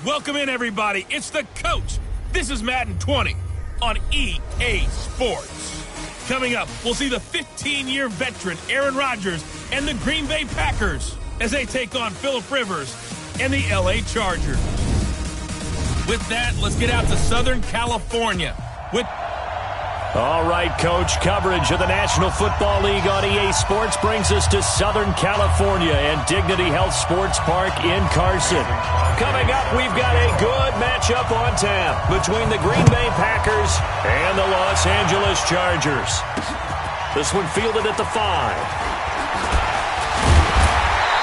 Welcome in, everybody. It's the coach. This is Madden 20 on EA Sports. Coming up, we'll see the 15-year veteran Aaron Rodgers and the Green Bay Packers as they take on Phillip Rivers and the LA Chargers. With that, let's get out to Southern California with... All right, Coach, coverage of the National Football League on EA Sports brings us to Southern California and Dignity Health Sports Park in Carson. Coming up, we've got a good matchup on tap between the Green Bay Packers and the Los Angeles Chargers. This one fielded at the 5.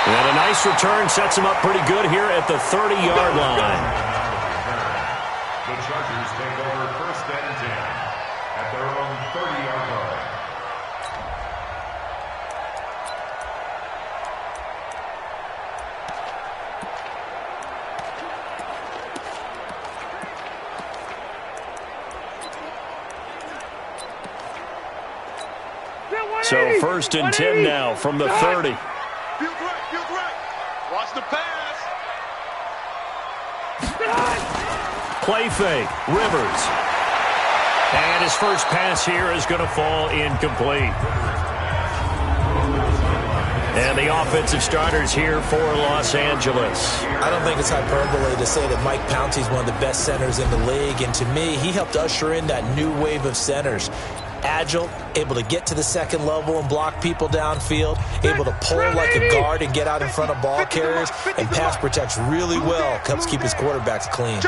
And a nice return sets him up pretty good here at the 30-yard line. The Chargers take over first and 10. At their own 30-yard line. So first and 10 now from the 30. Field right. Watch the pass. Play fake, Rivers. And his first pass here is going to fall incomplete. And the offensive starters here for Los Angeles. I don't think it's hyperbole to say that Mike Pouncey is one of the best centers in the league. And to me, he helped usher in that new wave of centers. Agile, able to get to the second level and block people downfield, able to pull like a guard and get out in front of ball carriers, and pass protects really well, helps keep his quarterbacks clean.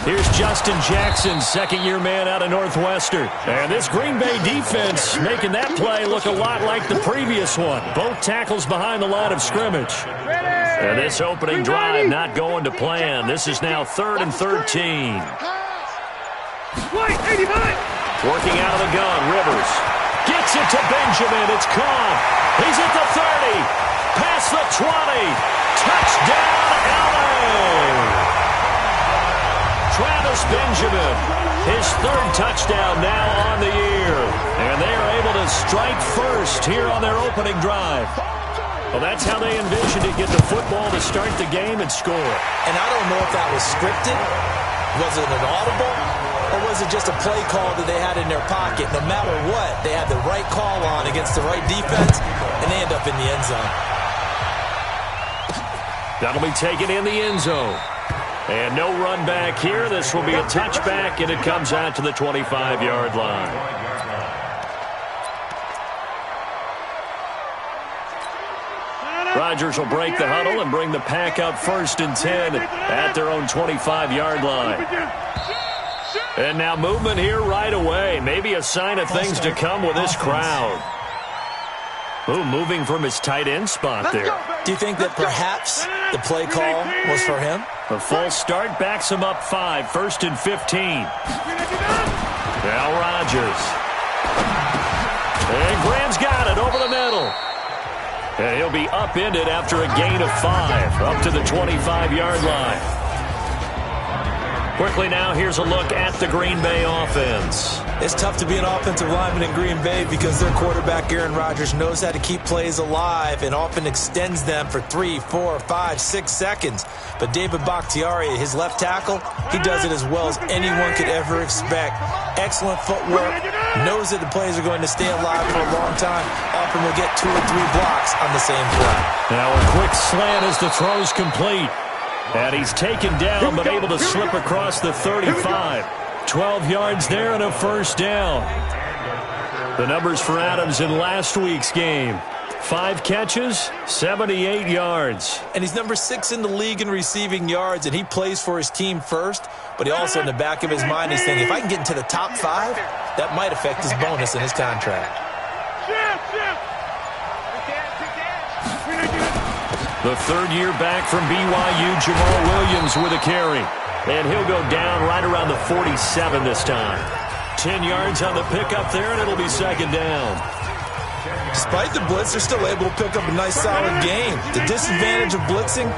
Here's Justin Jackson, second-year man out of Northwestern. And this Green Bay defense making that play look a lot like the previous one. Both tackles behind the line of scrimmage. And this opening drive not going to plan. This is now 3rd and 13. Working out of the gun, Rivers gets it to Benjamin. It's caught. He's at the 30. Past the 20. Touchdown, LA. Travis Benjamin, his 3rd touchdown now on the year. And they are able to strike first here on their opening drive. Well, that's how they envisioned it, get the football to start the game and score. And I don't know if that was scripted. Was it an audible? Or was it just a play call that they had in their pocket? No matter what, they had the right call on against the right defense, and they end up in the end zone. That'll be taken in the end zone. And no run back here. This will be a touchback, and it comes out to the 25-yard line. Rodgers will break the huddle and bring the pack up 1st and 10 at their own 25-yard line. And now movement here right away. Maybe a sign of things to come with this crowd. Ooh, moving from his tight end spot there. Do you think that perhaps the play call was for him? A false start backs him up 5, 1st and 15. Now Rodgers. And Graham's got it over the middle. And he'll be upended after a gain of 5, up to the 25-yard line. Quickly now, here's a look at the Green Bay offense. It's tough to be an offensive lineman in Green Bay because their quarterback, Aaron Rodgers, knows how to keep plays alive and often extends them for 3, 4, 5, 6 seconds. But David Bakhtiari, his left tackle, he does it as well as anyone could ever expect. Excellent footwork, knows that the plays are going to stay alive for a long time. Often will get 2 or 3 blocks on the same play. Now a quick slant as the throw's complete. And he's taken down, but able to slip across the 35. 12 yards there and a first down. The numbers for Adams in last week's game. 5 catches, 78 yards. And he's number 6 in the league in receiving yards, and he plays for his team first. But he also, in the back of his mind, he's thinking, if I can get into the top 5, that might affect his bonus in his contract. The 3rd-year back from BYU, Jamal Williams with a carry. And he'll go down right around the 47 this time. 10 yards on the pickup there, and it'll be 2nd down. Despite the blitz, they're still able to pick up a nice, solid game. The disadvantage of blitzing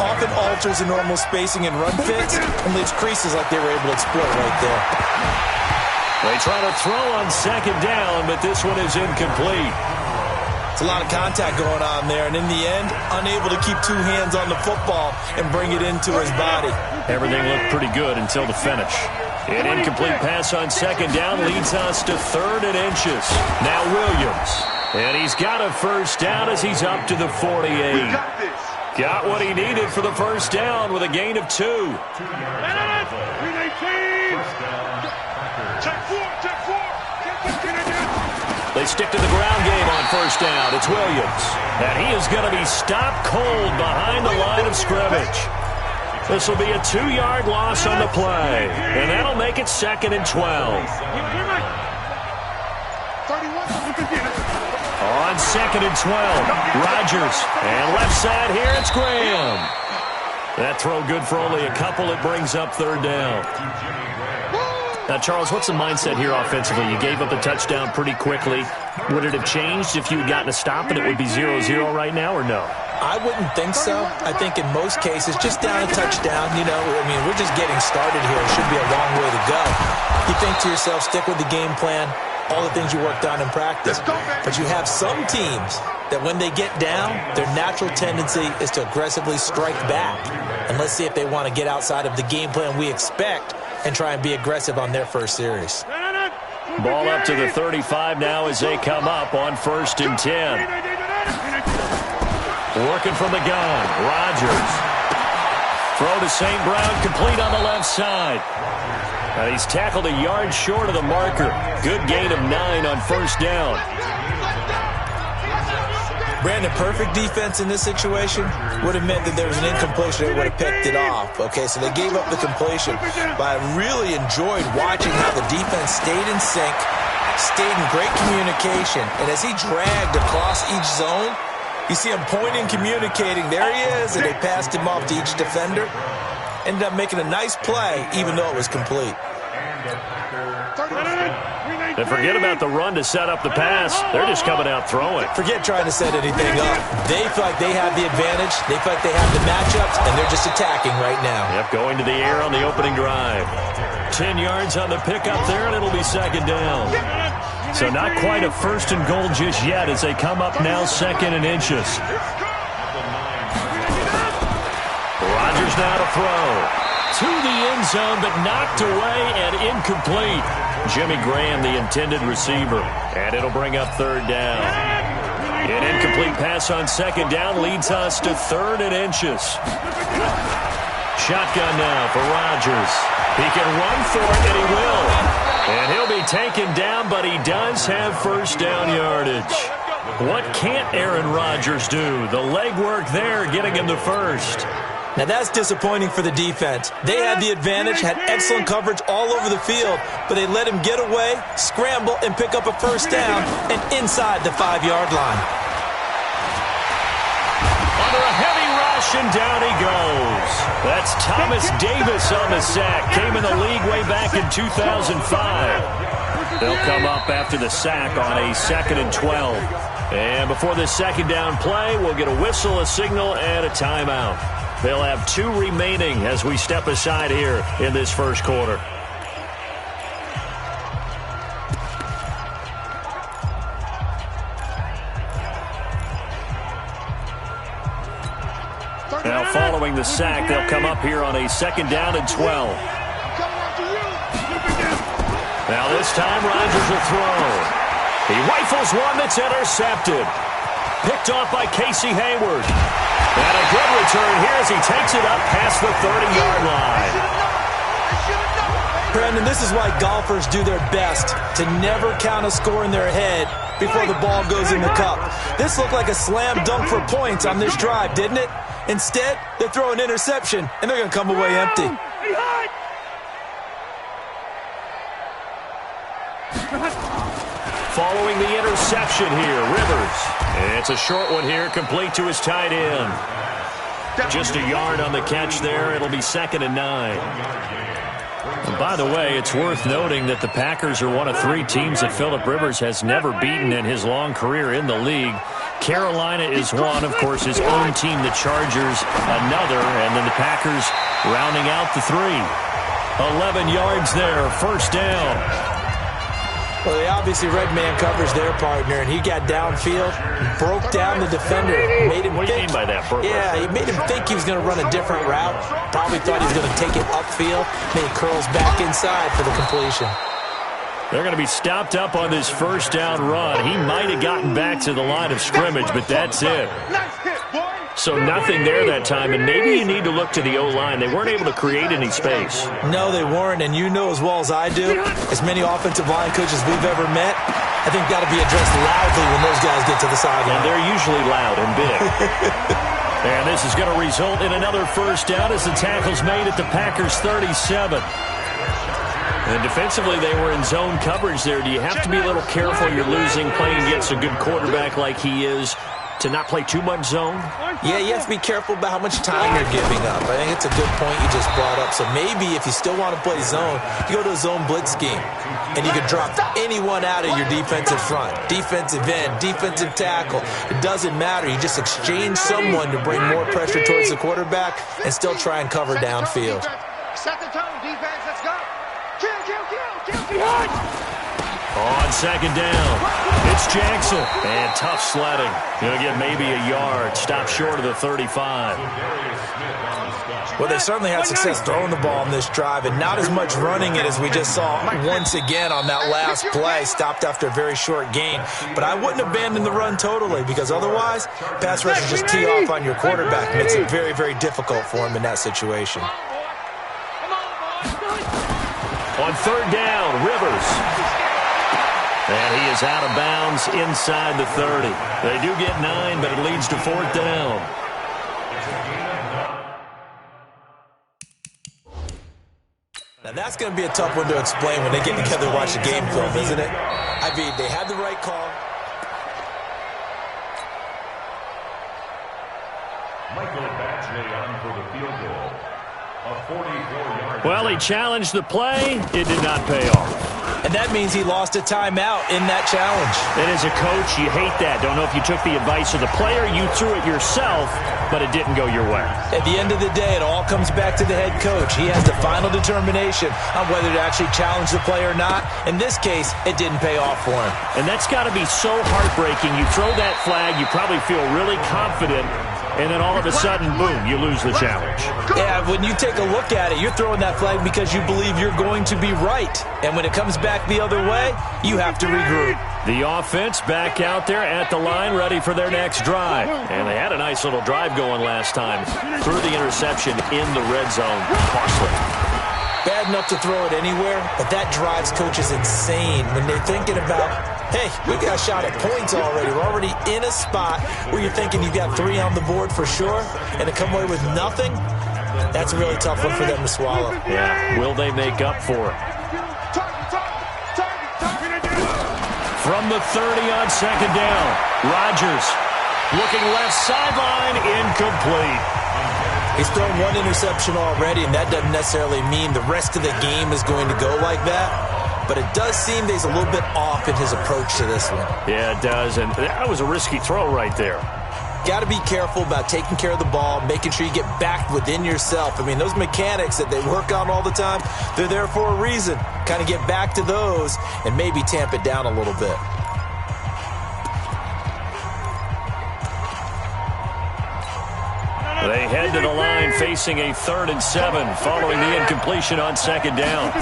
often alters the normal spacing and run fits and leaves creases like they were able to exploit right there. They try to throw on 2nd down, but this one is incomplete. It's a lot of contact going on there, and in the end, unable to keep two hands on the football and bring it into his body. Everything looked pretty good until the finish. An incomplete pass on second down leads us to 3rd and inches. Now Williams. And he's got a first down as he's up to the 48. Got what he needed for the first down with a gain of 2. They stick to the ground game on first down. It's Williams. And he is going to be stopped cold behind the line of scrimmage. This will be a 2-yard loss on the play. And that'll make it 2nd and 12. On 2nd and 12, Rodgers. And left side here, it's Graham. That throw good for only a couple. It brings up 3rd down. Now, Charles, what's the mindset here offensively? You gave up a touchdown pretty quickly. Would it have changed if you had gotten a stop and it would be 0-0 right now, or no? I wouldn't think so. I think in most cases, just down a touchdown, we're just getting started here. It should be a long way to go. You think to yourself, stick with the game plan, all the things you worked on in practice. But you have some teams that when they get down, their natural tendency is to aggressively strike back. And let's see if they want to get outside of the game plan we expect and try and be aggressive on their first series. Ball up to the 35 now as they come up on 1st and 10. Working from the gun, Rodgers. Throw to St. Brown, complete on the left side. And he's tackled a yard short of the marker. Good gain of 9 on first down. Brandon, perfect defense in this situation would have meant that there was an incompletion. They would have picked it off. Okay, so they gave up the completion. But I really enjoyed watching how the defense stayed in sync, stayed in great communication. And as he dragged across each zone, you see him pointing, communicating. There he is, and they passed him off to each defender. Ended up making a nice play, even though it was complete. And forget about the run to set up the pass. They're just coming out throwing. Forget trying to set anything up. They feel like they have the advantage. They feel like they have the matchups, and they're just attacking right now. Yep, going to the air on the opening drive. 10 yards on the pickup there, and it'll be 2nd down. So not quite a 1st and goal just yet as they come up now 2nd and inches. Rodgers now to throw. To the end zone, but knocked away and incomplete. Jimmy Graham, the intended receiver. And it'll bring up 3rd down. An incomplete pass on 2nd down leads us to 3rd and inches. Shotgun now for Rodgers. He can run for it, and he will. And he'll be taken down, but he does have first down yardage. What can't Aaron Rodgers do? The legwork there, getting him the first. Now that's disappointing for the defense. They had the advantage, had excellent coverage all over the field, but they let him get away, scramble, and pick up a first down and inside the 5-yard line. Under a heavy rush, and down he goes. That's Thomas Davis on the sack. Came in the league way back in 2005. They'll come up after the sack on a 2nd and 12. And before this 2nd down play, we'll get a whistle, a signal, and a timeout. They'll have 2 remaining as we step aside here in this first quarter. Now following the sack, they'll come up here on a 2nd down and 12. Now this time Rodgers will throw. He rifles one that's intercepted. Picked off by Casey Hayward. And a good return here as he takes it up past the 30-yard line. Brandon, this is why golfers do their best to never count a score in their head before the ball goes in the cup. This looked like a slam dunk for points on this drive, didn't it? Instead, they throw an interception, and they're going to come away empty. Following the interception here, Rivers. It's a short one here, complete to his tight end. Just a yard on the catch there. It'll be 2nd and 9. And by the way, it's worth noting that the Packers are one of 3 teams that Phillip Rivers has never beaten in his long career in the league. Carolina is one, of course, his own team, the Chargers, another, and then the Packers rounding out the 3. 11 yards there, first down. Well, they obviously read man coverage their partner, and he got downfield, broke down the defender, made him What do you mean by that, Burger? Yeah, he made him think he was going to run a different route. Probably thought he was going to take it upfield, and he curls back inside for the completion. They're going to be stopped up on this first down run. He might have gotten back to the line of scrimmage, but that's it. So nothing there that time, and maybe you need to look to the O-line. They weren't able to create any space. No, they weren't, and you know as well as I do, as many offensive line coaches we've ever met, I think got to be addressed loudly when those guys get to the sideline. And they're usually loud and big. And this is going to result in another first down as the tackle's made at the Packers' 37. And defensively, they were in zone coverage there. Do you have to be a little careful you're losing playing against a good quarterback like he is to not play too much zone? Yeah, you have to be careful about how much time you're giving up. I think it's a good point you just brought up. So maybe if you still want to play zone, you go to a zone blitz scheme, and you can drop anyone out of your defensive front, defensive end, defensive tackle. It doesn't matter. You just exchange someone to bring more pressure towards the quarterback and still try and cover downfield. Set the tone, defense. Let's go. Kill. On second down, it's Jackson. And tough sledding. He'll get maybe a yard. Stop short of the 35. Well, they certainly had success throwing the ball on this drive, and not as much running it as we just saw once again on that last play. Stopped after a very short gain. But I wouldn't abandon the run totally, because otherwise, pass rushers just tee off on your quarterback. Makes it very, very difficult for him in that situation. On third down, Rivers. And he is out of bounds inside the 30. They do get 9, but it leads to fourth down. Now that's going to be a tough one to explain when they get together and watch the game film, isn't it? I mean, they had the right call. Michael Badgley on for the field goal. A 44-yard. Well, he challenged the play. It did not pay off. And that means he lost a timeout in that challenge. And as a coach, you hate that. Don't know if you took the advice of the player. You threw it yourself, but it didn't go your way. At the end of the day, it all comes back to the head coach. He has the final determination on whether to actually challenge the play or not. In this case, it didn't pay off for him. And that's got to be so heartbreaking. You throw that flag, you probably feel really confident, and then all of a sudden, boom, you lose the challenge. Yeah, when you take a look at it, you're throwing that flag because you believe you're going to be right. And when it comes back the other way, you have to regroup. The offense back out there at the line, ready for their next drive. And they had a nice little drive going last time. Threw the interception in the red zone. Costly. Bad enough to throw it anywhere, but that drives coaches insane when they're thinking about, hey, we got a shot at points already. We're already in a spot where you're thinking you've got 3 on the board for sure, and to come away with nothing, that's a really tough one for them to swallow. Yeah, will they make up for it? From the 30 on second down, Rodgers looking left sideline, incomplete. He's thrown 1 interception already, and that doesn't necessarily mean the rest of the game is going to go like that. But it does seem that he's a little bit off in his approach to this one. Yeah, it does, and that was a risky throw right there. Got to be careful about taking care of the ball, making sure you get back within yourself. I mean, those mechanics that they work on all the time, they're there for a reason. Kind of get back to those and maybe tamp it down a little bit. They head to the line facing a 3rd and 7 following the incompletion on second down.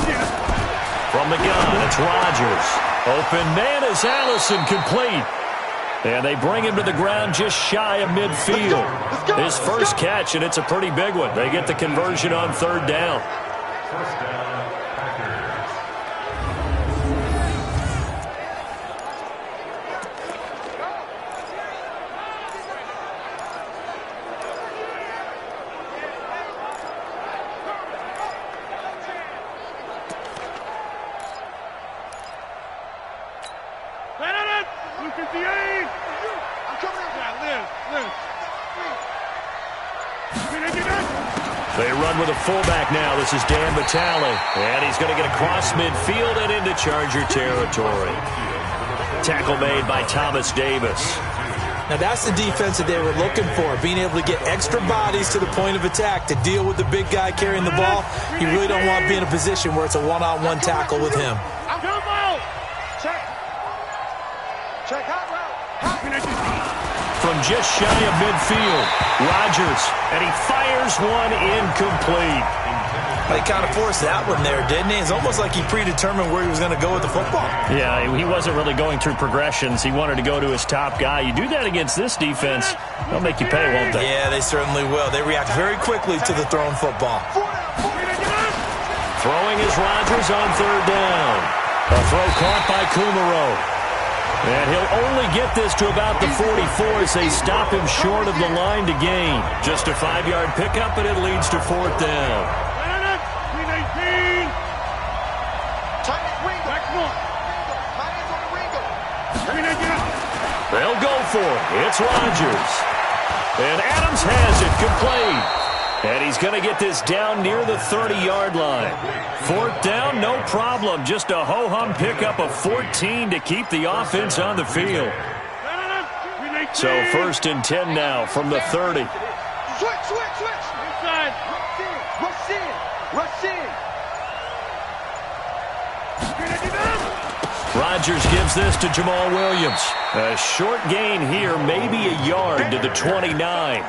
From the gun, it's Rodgers. Open man is Allison, complete. And they bring him to the ground just shy of midfield. His first catch, and it's a pretty big one. They get the conversion on 3rd down. First down, Packers. They run with a fullback now. This is Dan Vitale. And he's going to get across midfield and into Charger territory. Tackle made by Thomas Davis. Now that's the defense that they were looking for, being able to get extra bodies to the point of attack to deal with the big guy carrying the ball. You really don't want to be in a position where it's a one-on-one tackle with him. Come out! Check From just shy of midfield, Rodgers, and he fires one incomplete. He kind of forced that one there, didn't he? It's almost like he predetermined where he was going to go with the football. Yeah, he wasn't really going through progressions. He wanted to go to his top guy. You do that against this defense, they'll make you pay, won't they? Yeah, they certainly will. They react very quickly to the thrown football. Throwing is Rodgers on third down. A throw caught by Kumaro. And he'll only get this to about the 44 as they stop him short of the line to gain. Just a 5-yard pickup, and it leads to fourth down. They'll go for it. It's Rodgers. And Adams has it complete. And he's going to get this down near the 30-yard line. Fourth down, no problem. Just a ho-hum pickup of 14 to keep the offense on the field. So 1st and 10 now from the 30. Switch. Inside. Rush in. Rodgers gives this to Jamal Williams. A short gain here, maybe a yard to the 29.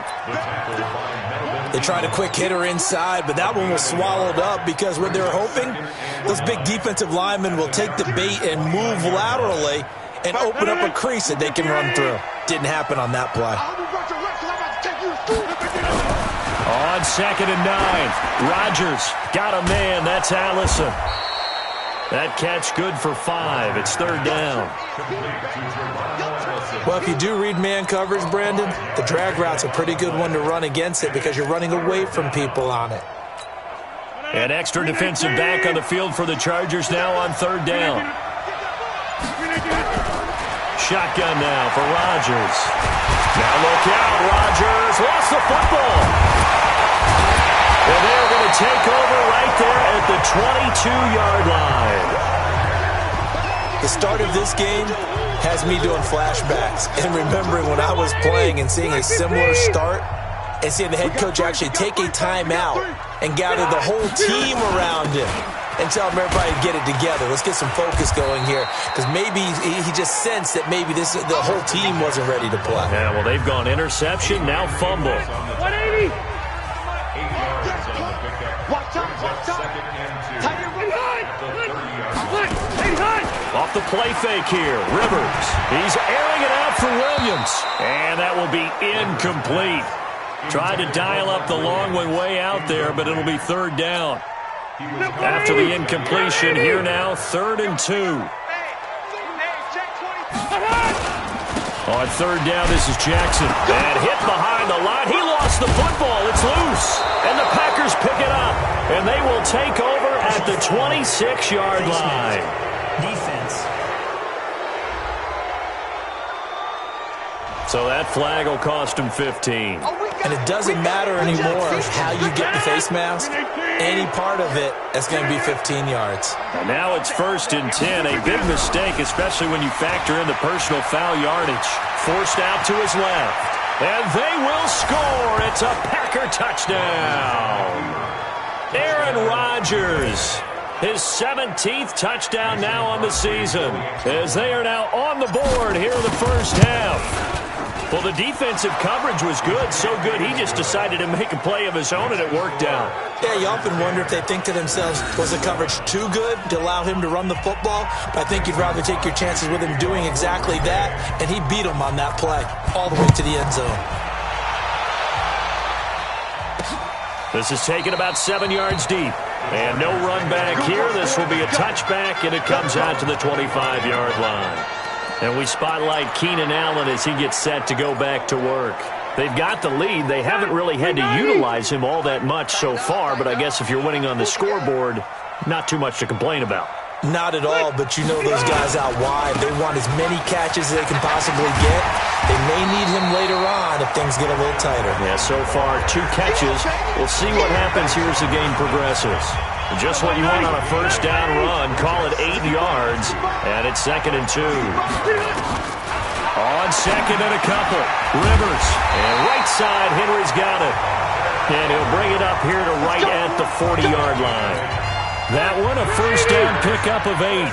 They tried a quick hitter inside, but that one was swallowed up because what they're hoping, those big defensive linemen will take the bait and move laterally and open up a crease that they can run through. Didn't happen on that play. On 2nd and 9, Rodgers got a man. That's Allison. That catch good for 5. It's third down. Well, if you do read man coverage, Brandon, the drag route's a pretty good one to run against it because you're running away from people on it. An extra defensive back on the field for the Chargers now on third down. Shotgun now for Rodgers. Now look out, Rodgers lost the football. And they're going to take over right there at the 22-yard line. The start of this game has me doing flashbacks and remembering when I was playing and seeing a similar start and seeing the head coach actually take a timeout and gather the whole team around him and tell him everybody to get it together. Let's get some focus going here because maybe he just sensed that maybe the whole team wasn't ready to play. Yeah, well, they've gone interception, now fumble. 180. Watch out. Off the play fake here, Rivers. He's airing it out for Williams. And that will be incomplete. Tried to dial up the long one way out there, but it'll be third down. After the incompletion, here now, 3rd and 2. On third down, this is Jackson. And hit behind the line. He lost the football. It's loose. And the Packers pick it up. And they will take over at the 26-yard line. Defense. So that flag will cost him 15. And it doesn't matter anymore how you get the face mask. Any part of it, that's going to be 15 yards. And now it's 1st and 10. A big mistake, especially when you factor in the personal foul yardage. Forced out to his left. And they will score. It's a Packer touchdown. Aaron Rodgers. His 17th touchdown now on the season. As they are now on the board here in the first half. Well, the defensive coverage was good, so good he just decided to make a play of his own, and it worked out. Yeah, you often wonder if they think to themselves, was the coverage too good to allow him to run the football? But I think you'd rather take your chances with him doing exactly that, and he beat him on that play all the way to the end zone. This is taken about 7 yards deep. And no run back here. This will be a touchback, and it comes out to the 25-yard line. And we spotlight Keenan Allen as he gets set to go back to work. They've got the lead. They haven't really had to utilize him all that much so far, but I guess if you're winning on the scoreboard, not too much to complain about. Not at all, but you know those guys out wide. They want as many catches as they can possibly get. They may need him later on if things get a little tighter. Yeah, so far 2 catches. We'll see what happens here as the game progresses. Just what you want on a first down run. Call it 8 yards, and it's 2nd and 2. On 2nd and a couple. Rivers, and right side, Henry's got it. And he'll bring it up here to right at the 40-yard line. That one, a first down pickup of 8.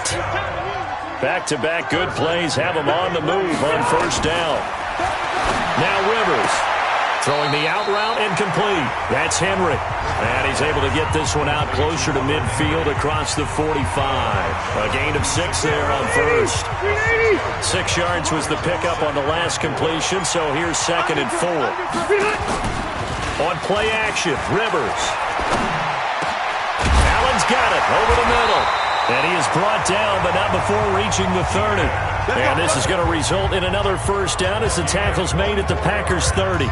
Back-to-back good plays have them on the move on first down. Now Rivers throwing the out route incomplete. That's Henry. And he's able to get this one out closer to midfield across the 45. A gain of 6 there on first. 6 yards was the pickup on the last completion, so here's 2nd and 4. On play action, Rivers. Allen's got it over the middle. And he is brought down, but not before reaching the 30. And this is going to result in another first down as the tackle's made at the Packers' 30.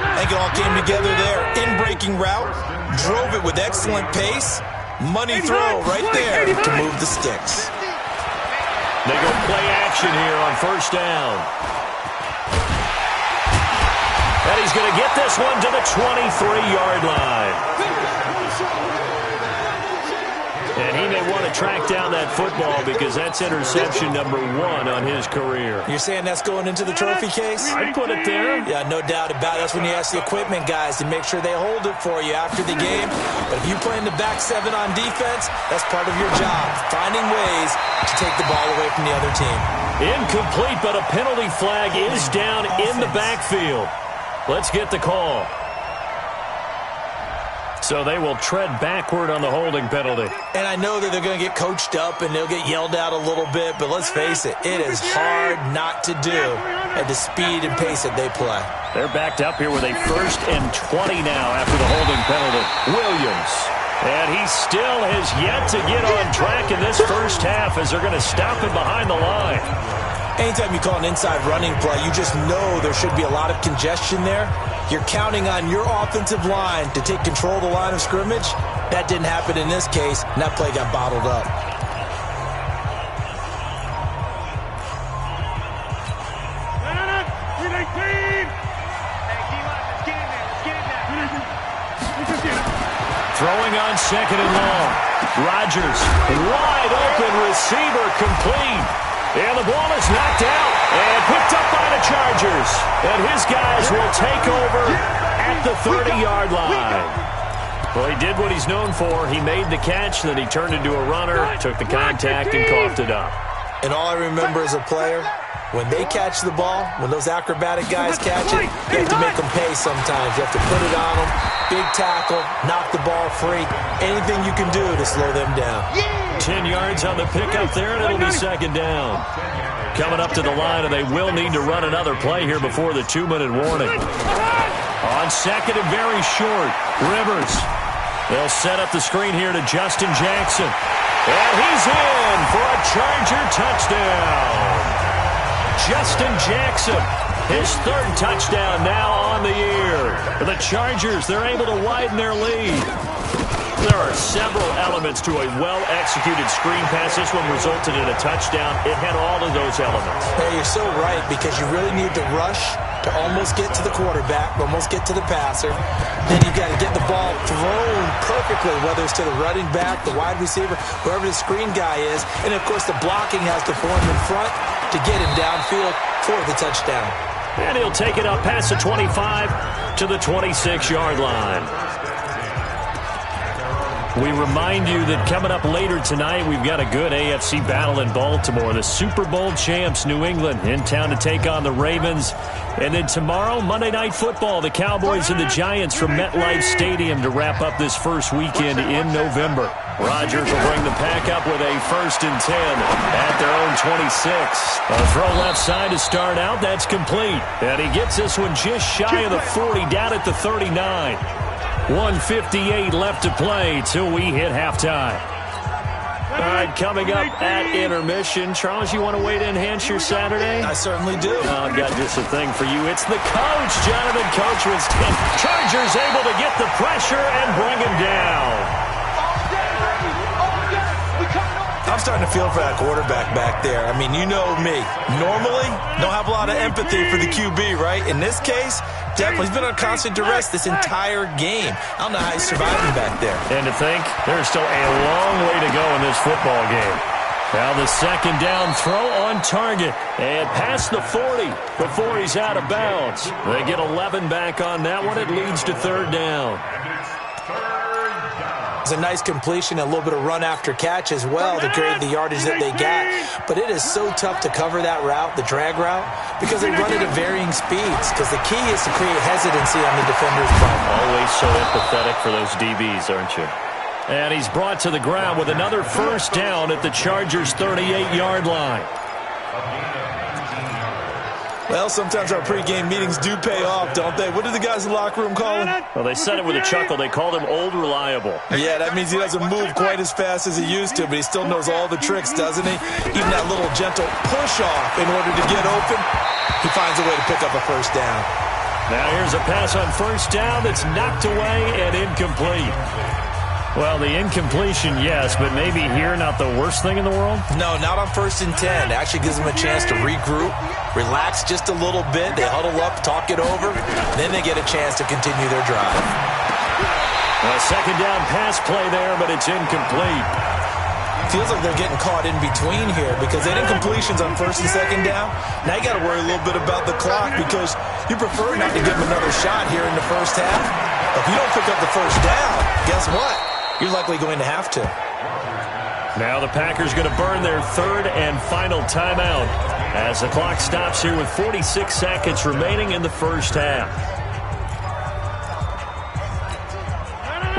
I think it all came together there. In-breaking route, drove it with excellent pace. Money throw right there to move the sticks. They go play action here on first down. And he's going to get this one to the 23-yard line. And he may want to track down that football because that's interception number 1 on his career. You're saying that's going into the trophy case? I'd put it there. Yeah, no doubt about it. That's when you ask the equipment guys to make sure they hold it for you after the game. But if you play in the back 7 on defense, that's part of your job, finding ways to take the ball away from the other team. Incomplete, but a penalty flag is down in the backfield. Let's get the call. So they will tread backward on the holding penalty. And I know that they're going to get coached up and they'll get yelled out a little bit, but let's face it, it is hard not to do at the speed and pace that they play. They're backed up here with a 1st and 20 now after the holding penalty. Williams. And he still has yet to get on track in this first half as they're going to stop him behind the line. Anytime you call an inside running play, you just know there should be a lot of congestion there. You're counting on your offensive line to take control of the line of scrimmage. That didn't happen in this case, and that play got bottled up. Throwing on 2nd and long. Rodgers, wide open receiver, complete. And the ball is knocked out and picked up by the Chargers. And his guys will take over at the 30-yard line. Well, he did what he's known for. He made the catch, then he turned into a runner, took the contact, and coughed it up. And all I remember as a player, when they catch the ball, when those acrobatic guys catch it, you have to make them pay sometimes. You have to put it on them, big tackle, knock the ball free. Anything you can do to slow them down. 10 yards on the pickup there, and it'll be 2nd down. Coming up to the line, and they will need to run another play here before the 2-minute warning. On 2nd and very short, Rivers. They'll set up the screen here to Justin Jackson. And he's in for a Charger touchdown. Justin Jackson, his 3rd touchdown now on the year. The Chargers, they're able to widen their lead. There are several elements to a well-executed screen pass. This one resulted in a touchdown. It had all of those elements. Hey, you're so right, because you really need to rush to almost get to the quarterback, almost get to the passer. Then you've got to get the ball thrown perfectly, whether it's to the running back, the wide receiver, wherever the screen guy is. And, of course, the blocking has to form in front to get him downfield for the touchdown. And he'll take it up past the 25 to the 26-yard line. We remind you that coming up later tonight, we've got a good AFC battle in Baltimore. The Super Bowl champs, New England, in town to take on the Ravens. And then tomorrow, Monday Night Football, the Cowboys and the Giants from MetLife Stadium to wrap up this first weekend in November. Rodgers will bring the pack up with a 1st and 10 at their own 26. A throw left side to start out. That's complete. And he gets this one just shy of the 40, down at the 39. 1:58 left to play till we hit halftime. All right, coming up at intermission. Charles, you want to wait to enhance your Saturday? I certainly do. I've got just a thing for you. It's the coach, Jonathan Coachman's 10. Chargers able to get the pressure and bring him down. I'm starting to feel for that quarterback back there. I mean, you know me. Normally, don't have a lot of empathy for the QB, right? In this case, definitely he's been on constant duress this entire game. I don't know how he's surviving back there. And to think, there's still a long way to go in this football game. Now the 2nd down throw on target. And past the 40 before he's out of bounds. They get 11 back on that one. It leads to 3rd down. And it's 3rd down. It's a nice completion, a little bit of run after catch as well to create the yardage that they got. But it is so tough to cover that route, the drag route, because they run it at varying speeds. Because the key is to create hesitancy on the defender's part. Always so empathetic for those DBs, aren't you? And he's brought to the ground with another first down at the Chargers' 38-yard line. Well, sometimes our pregame meetings do pay off, don't they? What did the guys in the locker room call him? Well, they said it with a chuckle. They called him Old Reliable. Yeah, that means he doesn't move quite as fast as he used to, but he still knows all the tricks, doesn't he? Even that little gentle push-off in order to get open, he finds a way to pick up a first down. Now here's a pass on first down that's knocked away and incomplete. Well, the incompletion, yes, but maybe here not the worst thing in the world? No, not on 1st and 10. It actually gives them a chance to regroup, relax just a little bit. They huddle up, talk it over, then they get a chance to continue their drive. A second down pass play there, but it's incomplete. Feels like they're getting caught in between here because they had incompletions on 1st and 2nd down. Now you got to worry a little bit about the clock because you prefer not to give them another shot here in the first half. If you don't pick up the first down, guess what? You're likely going to have to. Now the Packers going to burn their third and final timeout as the clock stops here with 46 seconds remaining in the first half.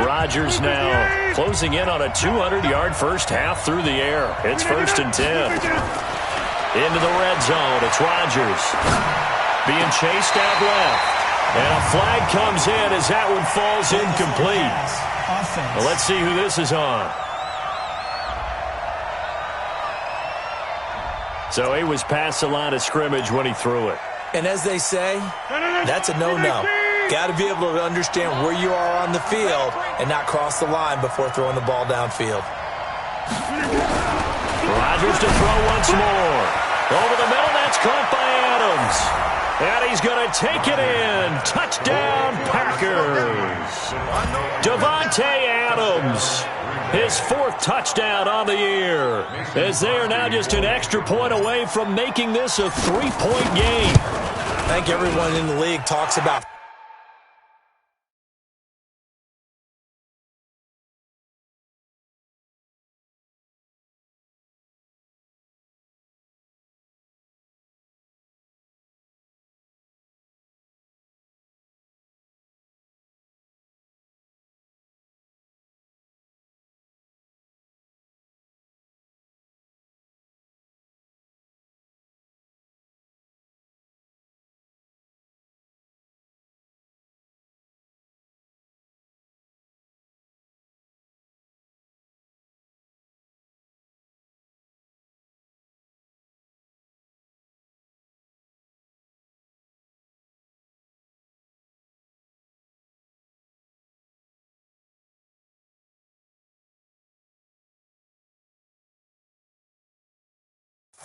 Rodgers now closing in on a 200-yard first half through the air. It's 1st and 10. Into the red zone. It's Rodgers being chased out left. And a flag comes in as that one falls incomplete. Well, let's see who this is on. So he was past the line of scrimmage when he threw it. And as they say, that's a no-no. Got to be able to understand where you are on the field and not cross the line before throwing the ball downfield. Rodgers to throw once more. Over the middle, that's caught by Adams. And he's going to take it in. Touchdown, Packers. Devontae Adams, his 4th touchdown on the year, as they are now just an extra point away from making this a 3-point game. I think everyone in the league talks about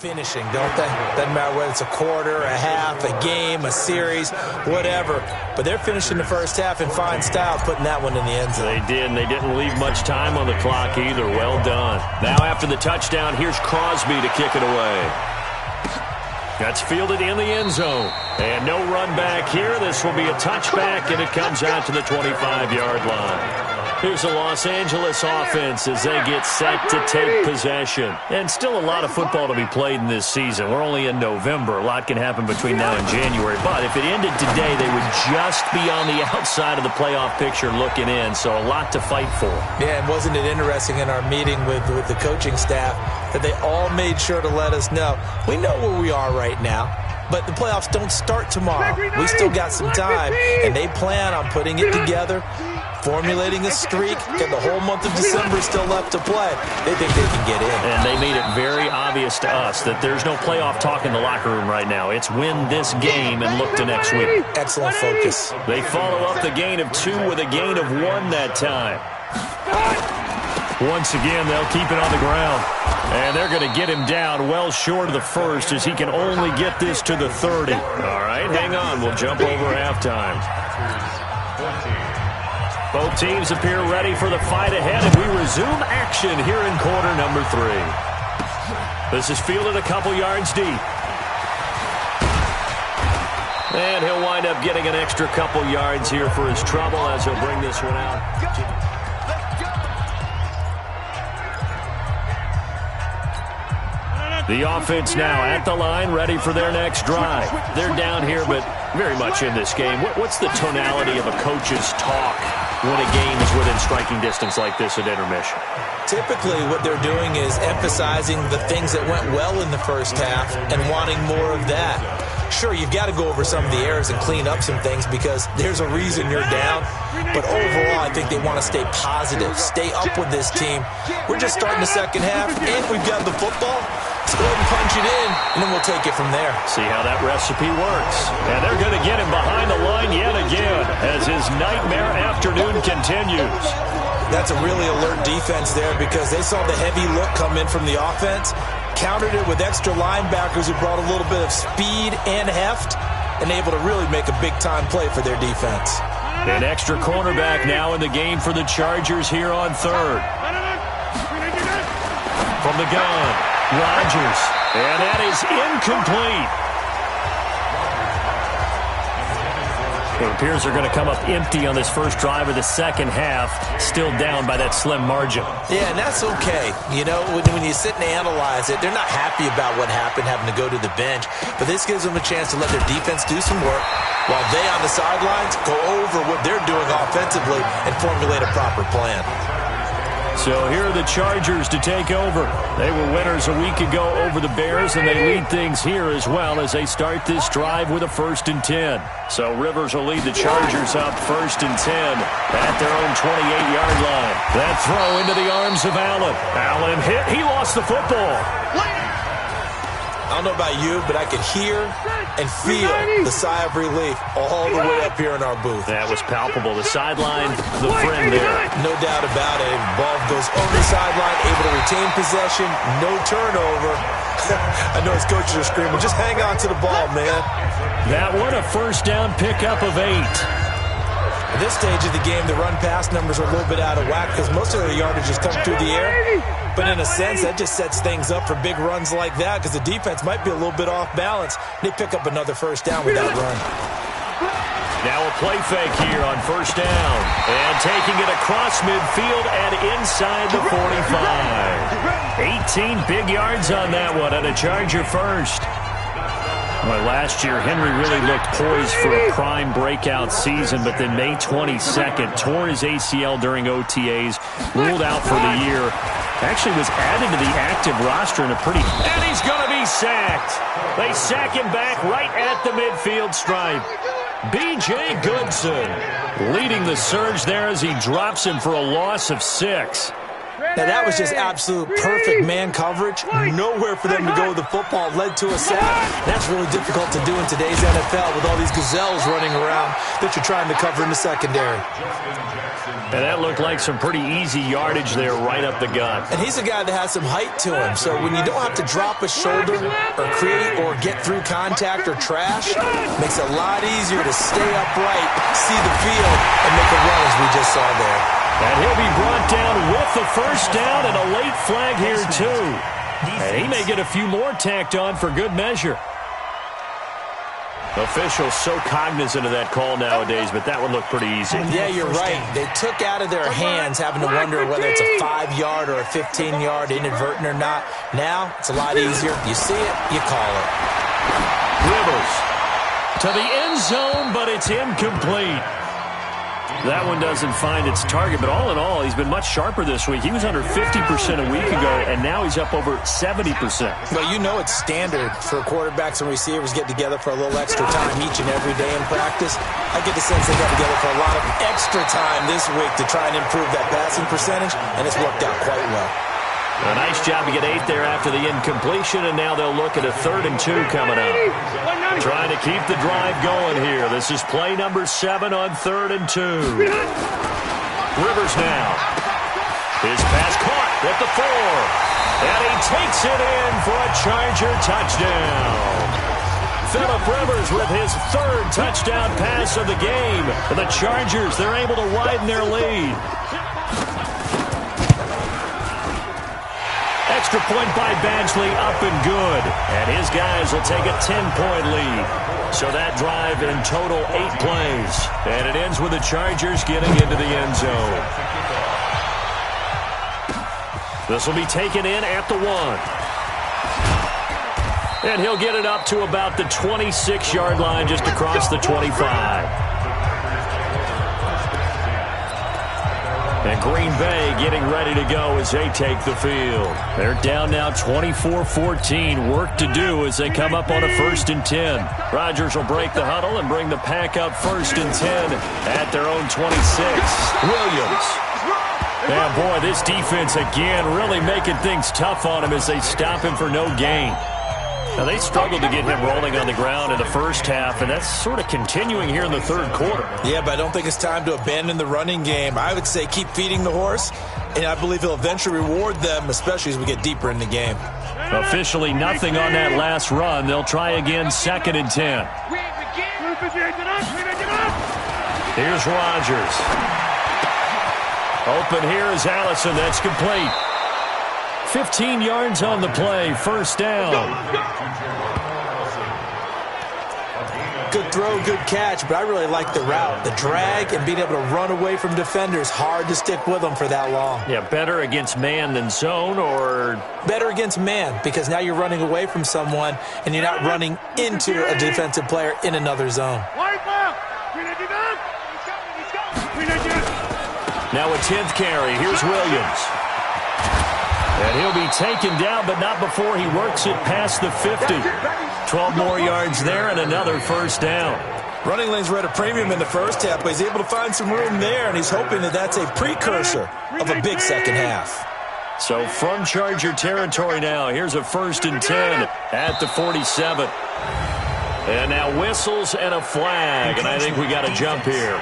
finishing, don't they? Doesn't matter whether it's a quarter, a half, a game, a series, whatever. But they're finishing the first half in fine style, putting that one in the end zone. They did, and they didn't leave much time on the clock either. Well done. Now after the touchdown, here's Crosby to kick it away. That's fielded in the end zone. And no run back here. This will be a touchback, and it comes out to the 25-yard line. Here's the Los Angeles offense as they get set to take possession. And still a lot of football to be played in this season. We're only in November. A lot can happen between now and January. But if it ended today, they would just be on the outside of the playoff picture looking in. So a lot to fight for. Yeah, and wasn't it interesting in our meeting with the coaching staff that they all made sure to let us know, we know where we are right now, but the playoffs don't start tomorrow. We still got some time, and they plan on putting it together, formulating a streak, and the whole month of December still left to play. They think they can get in. And they made it very obvious to us that there's no playoff talk in the locker room right now. It's win this game and look to next week. Excellent focus. They follow up the gain of 2 with a gain of 1 that time. Once again, they'll keep it on the ground. And they're going to get him down well short of the first as he can only get this to the 30. All right, hang on. We'll jump over halftime. Both teams appear ready for the fight ahead, and we resume action here in quarter number 3. This is fielded a couple yards deep. And he'll wind up getting an extra couple yards here for his trouble as he'll bring this one out. The offense now at the line, ready for their next drive. They're down here, but very much in this game. What's the tonality of a coach's talk when a game is within striking distance like this at intermission? Typically, what they're doing is emphasizing the things that went well in the first half and wanting more of that. Sure, you've got to go over some of the errors and clean up some things because there's a reason you're down. But overall, I think they want to stay positive, stay up with this team. We're just starting the second half, and we've got the football. Let's go ahead and punch it in, and then we'll take it from there. See how that recipe works. And they're going to get him behind the line yet again as his nightmare afternoon continues. That's a really alert defense there because they saw the heavy look come in from the offense, countered it with extra linebackers who brought a little bit of speed and heft, and able to really make a big-time play for their defense. An extra cornerback now in the game for the Chargers here on third. From the gun, Rodgers, and that is incomplete. It appears they're going to come up empty on this first drive of the second half, still down by that slim margin. Yeah, and that's okay. You know, when you sit and analyze it, they're not happy about what happened having to go to the bench, but this gives them a chance to let their defense do some work while they on the sidelines go over what they're doing offensively and formulate a proper plan. So here are the Chargers to take over. They were winners a week ago over the Bears, and they lead things here as well as they start this drive with a 1st and 10. So Rivers will lead the Chargers up 1st and 10 at their own 28-yard line. That throw into the arms of Allen. Allen hit. He lost the football. I don't know about you, but I could hear and feel the sigh of relief all the way up here in our booth. That was palpable. The sideline, the friend there. No doubt about it. Ball goes over the sideline, able to retain possession, no turnover. I know his coaches are screaming, just hang on to the ball, man. That one a first down pickup of 8. At this stage of the game, the run-pass numbers are a little bit out of whack because most of their yardage is coming through the air. But in a sense, that just sets things up for big runs like that because the defense might be a little bit off balance. They pick up another first down with that run. Now a play fake here on first down. And taking it across midfield and inside the 45. 18 big yards on that one and a Charger first. Well, last year, Henry really looked poised for a prime breakout season, but then May 22nd, tore his ACL during OTAs, ruled out for the year. Actually was added to the active roster in a pretty... And he's going to be sacked. They sack him back right at the midfield stripe. B.J. Goodson leading the surge there as he drops him for a loss of 6. Now, that was just absolute perfect man coverage. Nowhere for them to go with the football. Led to a sack. That's really difficult to do in today's NFL with all these gazelles running around that you're trying to cover in the secondary. And that looked like some pretty easy yardage there right up the gut. And he's a guy that has some height to him. So when you don't have to drop a shoulder or create or get through contact or trash, makes it a lot easier to stay upright, see the field, and make a run as we just saw there. And he'll be brought down with the first down and a late flag here, too. And he may get a few more tacked on for good measure. Officials so cognizant of that call nowadays, but that would look pretty easy. Yeah, you're right. They took out of their hands having to wonder whether it's a 5-yard or a 15-yard inadvertent or not. Now, it's a lot easier. You see it, you call it. Rivers to the end zone, but it's incomplete. That one doesn't find its target, but all in all, he's been much sharper this week. He was under 50% a week ago, and now he's up over 70%. Well, you know it's standard for quarterbacks and receivers get together for a little extra time each and every day in practice. I get the sense they got together for a lot of extra time this week to try and improve that passing percentage, and it's worked out quite well. A nice job to get 8 there after the incompletion, and now they'll look at a 3rd and 2 coming up. Trying to keep the drive going here. This is play number 7 on 3rd and 2. Rivers now. His pass caught at the 4. And he takes it in for a Charger touchdown. Phillip Rivers with his 3rd touchdown pass of the game. And the Chargers, they're able to widen their lead. Extra point by Badgley, up and good. And his guys will take a 10-point lead. So that drive in total 8 plays. And it ends with the Chargers getting into the end zone. This will be taken in at the 1. And he'll get it up to about the 26-yard line just across the 25. And Green Bay getting ready to go as they take the field. They're down now 24-14. Work to do as they come up on a 1st and 10. Rodgers will break the huddle and bring the pack up 1st and 10 at their own 26. Williams. And boy, this defense again really making things tough on him as they stop him for no gain. Now, they struggled to get him rolling on the ground in the first half, and that's sort of continuing here in the third quarter. Yeah, but I don't think it's time to abandon the running game. I would say keep feeding the horse, and I believe he'll eventually reward them, especially as we get deeper in the game. Officially nothing on that last run. They'll try again 2nd and 10. Here's Rodgers. Open here is Allison. That's complete. 15 yards on the play, 1st down. Good throw, good catch, but I really like the route. The drag and being able to run away from defenders, hard to stick with them for that long. Yeah, better against man than zone, or? Better against man, because now you're running away from someone and you're not running into a defensive player in another zone. Now a 10th carry. Here's Williams. And he'll be taken down, but not before he works it past the 50. 12 more yards there and another 1st down. Running lanes were at a premium in the first half, but he's able to find some room there, and he's hoping that that's a precursor of a big second half. So from Charger territory now, here's a 1st and 10 at the 47. And now whistles and a flag, and I think we got a jump here.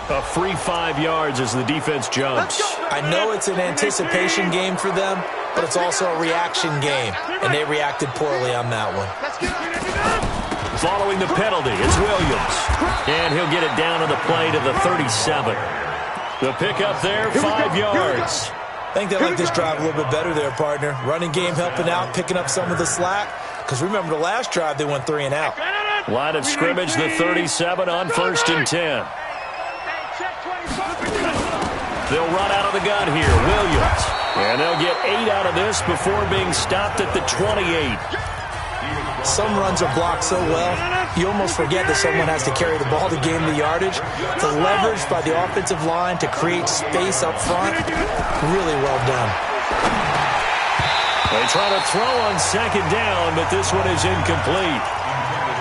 A free 5 yards as the defense jumps. I know it's an anticipation game for them, but it's also a reaction game, and they reacted poorly on that one. Following the penalty, it's Williams. And he'll get it down on the play to the 37. The pickup there, 5 yards. I think they like this drive a little bit better there, partner. Running game helping out, picking up some of the slack. Because remember the last drive, they went 3 and out. Line of scrimmage, the 37 on 1st and 10. They'll run out of the gun here, Williams. And they'll get 8 out of this before being stopped at the 28. Some runs are blocked so well, you almost forget that someone has to carry the ball to gain the yardage. The leverage by the offensive line to create space up front, really well done. They try to throw on 2nd down, but this one is incomplete.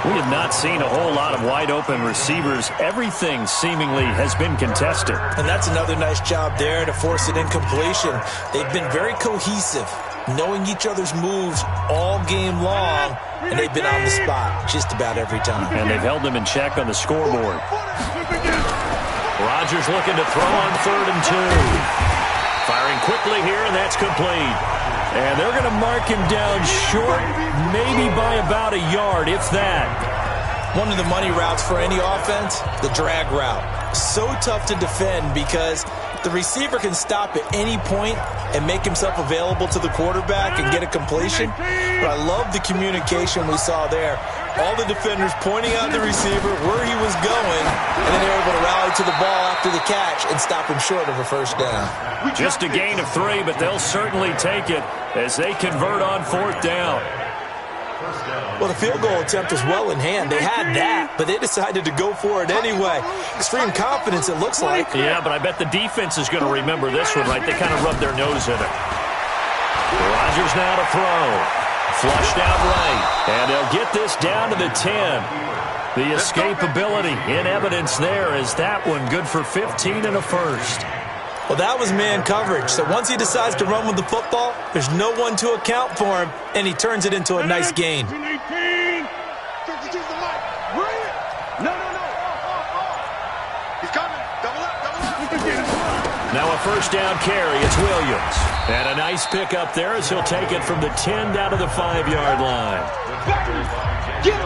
We have not seen a whole lot of wide-open receivers. Everything seemingly has been contested. And that's another nice job there to force an incompletion. They've been very cohesive, knowing each other's moves all game long, and they've been on the spot just about every time. And they've held them in check on the scoreboard. Rodgers looking to throw on 3rd and 2. Firing quickly here, and that's complete. And they're going to mark him down short, maybe by about a yard, if that. One of the money routes for any offense, the drag route. So tough to defend because the receiver can stop at any point and make himself available to the quarterback and get a completion. But I love the communication we saw there. All the defenders pointing out the receiver where he was going, and then they were able to rally to the ball after the catch and stop him short of a 1st down. Just a gain of 3, but they'll certainly take it as they convert on 4th down. Well, the field goal attempt was well in hand. They had that, but they decided to go for it anyway. Extreme confidence, it looks like. Yeah, but I bet the defense is going to remember this one, right? They kind of rubbed their nose in it. Rodgers now to throw. Flushed out right. And they'll get this down to the 10. The escapability in evidence there is that one good for 15 and a 1st. Well, that was man coverage. So once he decides to run with the football, there's no one to account for him, and he turns it into a nice gain. Now a 1st down carry. It's Williams. And a nice pickup there as he'll take it from the 10 down to the 5-yard line.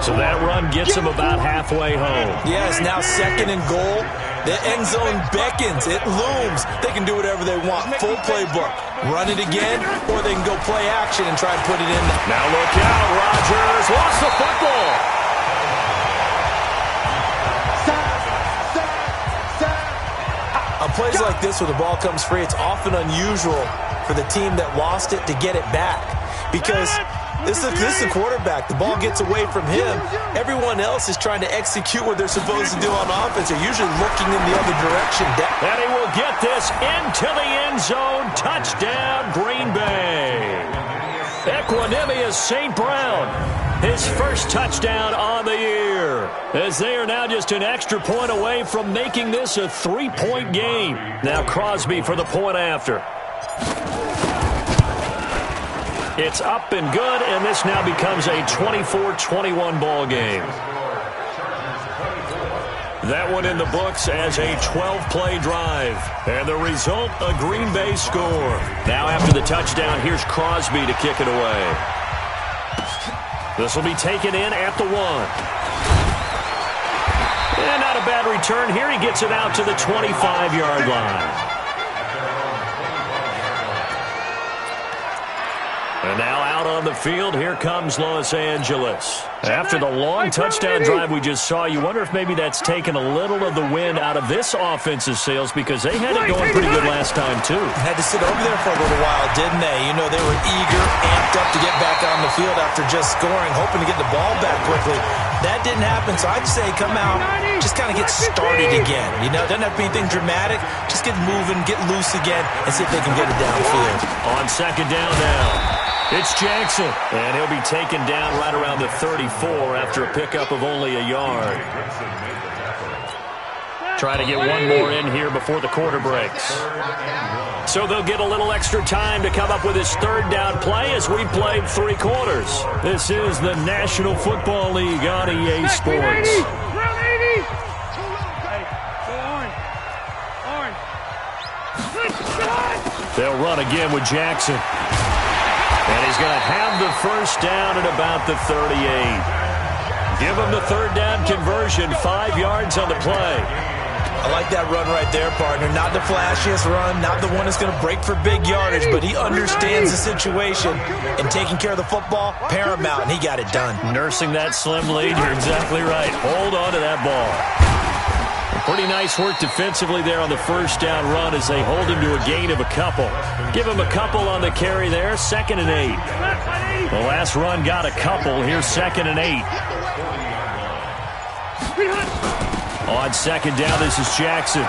So that run gets him about halfway home. Yes, now 2nd and goal. The end zone beckons. It looms. They can do whatever they want. Full playbook. Run it again, or they can go play action and try and put it in there. Now look out. Rodgers lost the football. On plays like this where the ball comes free, it's often unusual for the team that lost it to get it back because This is the quarterback. The ball gets away from him. Everyone else is trying to execute what they're supposed to do on offense. They're usually looking in the other direction. And he will get this into the end zone. Touchdown, Green Bay. Equanimous St. Brown, his first touchdown on the year, as they are now just an extra point away from making this a 3-point game. Now Crosby for the point after. It's up and good, and this now becomes a 24-21 ball game. That one in the books as a 12-play drive. And the result, a Green Bay score. Now after the touchdown, here's Crosby to kick it away. This will be taken in at the 1. And not a bad return here. He gets it out to the 25-yard line. And now out on the field, here comes Los Angeles. After the long touchdown drive we just saw, you wonder if maybe that's taken a little of the wind out of this offense's sails, because they had it going pretty good last time, too. Had to sit over there for a little while, didn't they? You know, they were eager, amped up to get back on the field after just scoring, hoping to get the ball back quickly. That didn't happen, so I'd say come out, just kind of get started again. You know, doesn't have to be anything dramatic. Just get moving, get loose again, and see if they can get it downfield. On second down now. It's Jackson, and he'll be taken down right around the 34 after a pickup of only a yard. Trying to get one more in here before the quarter breaks. So they'll get a little extra time to come up with his third down play as we played 3 quarters. This is the National Football League on EA Sports. They'll run again with Jackson. And he's going to have the first down at about the 38. Give him the third down conversion, 5 yards on the play. I like that run right there, partner. Not the flashiest run, not the one that's going to break for big yardage, but he understands the situation, and taking care of the football, paramount, and he got it done. Nursing that slim lead, you're exactly right. Hold on to that ball. Pretty nice work defensively there on the first down run as they hold him to a gain of a couple. Give him a couple on the carry there, 2nd and 8. The last run got a couple. Here's 2nd and 8. On second down, this is Jackson.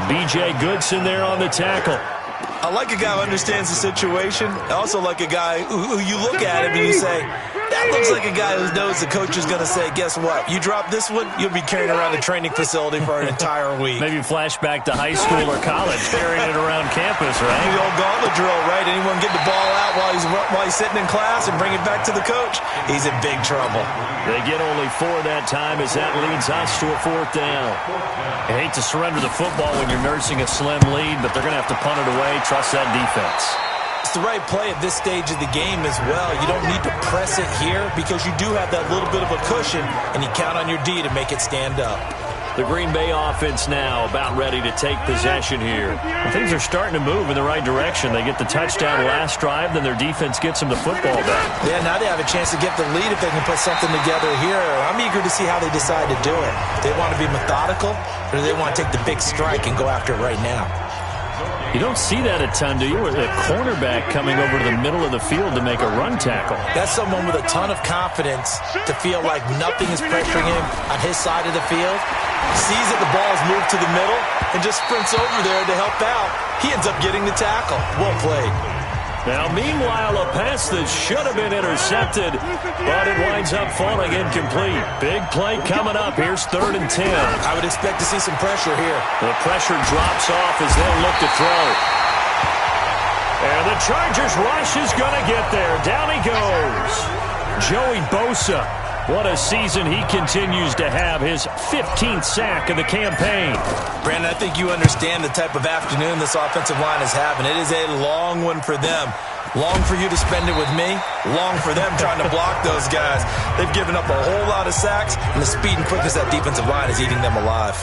B.J. Goodson there on the tackle. I like a guy who understands the situation. I also like a guy who you look at him and you say, that looks like a guy who knows the coach is going to say, guess what? You drop this one, you'll be carrying around a training facility for an entire week. Maybe flashback to high school or college, carrying it around campus, right? The old gauntlet drill, right? Anyone get the ball out while he's sitting in class and bring it back to the coach? He's in big trouble. They get only 4 that time as that leads us to a 4th down. I hate to surrender the football when you're nursing a slim lead, but they're going to have to punt it away. Trust that defense. It's the right play at this stage of the game as well. You don't need to press it here because you do have that little bit of a cushion, and you count on your D to make it stand up. The Green Bay offense now about ready to take possession here. Things are starting to move in the right direction. They get the touchdown last drive, then their defense gets them the football back. Yeah, now they have a chance to get the lead if they can put something together here. I'm eager to see how they decide to do it. Do they want to be methodical, or do they want to take the big strike and go after it right now? You don't see that a ton, do you? With a cornerback coming over to the middle of the field to make a run tackle. That's someone with a ton of confidence to feel like nothing is pressuring him on his side of the field. Sees that the ball's moved to the middle and just sprints over there to help out. He ends up getting the tackle. Well played. Now, meanwhile, a pass that should have been intercepted, but it winds up falling incomplete. Big play coming up. Here's 3rd and 10. I would expect to see some pressure here. The pressure drops off as they'll look to throw. And the Chargers rush is going to get there. Down he goes. Joey Bosa. What a season he continues to have, his 15th sack of the campaign. Brandon, I think you understand the type of afternoon this offensive line is having. It is a long one for them. Long for you to spend it with me. Long for them trying to block those guys. They've given up a whole lot of sacks, and the speed and quickness of that defensive line is eating them alive.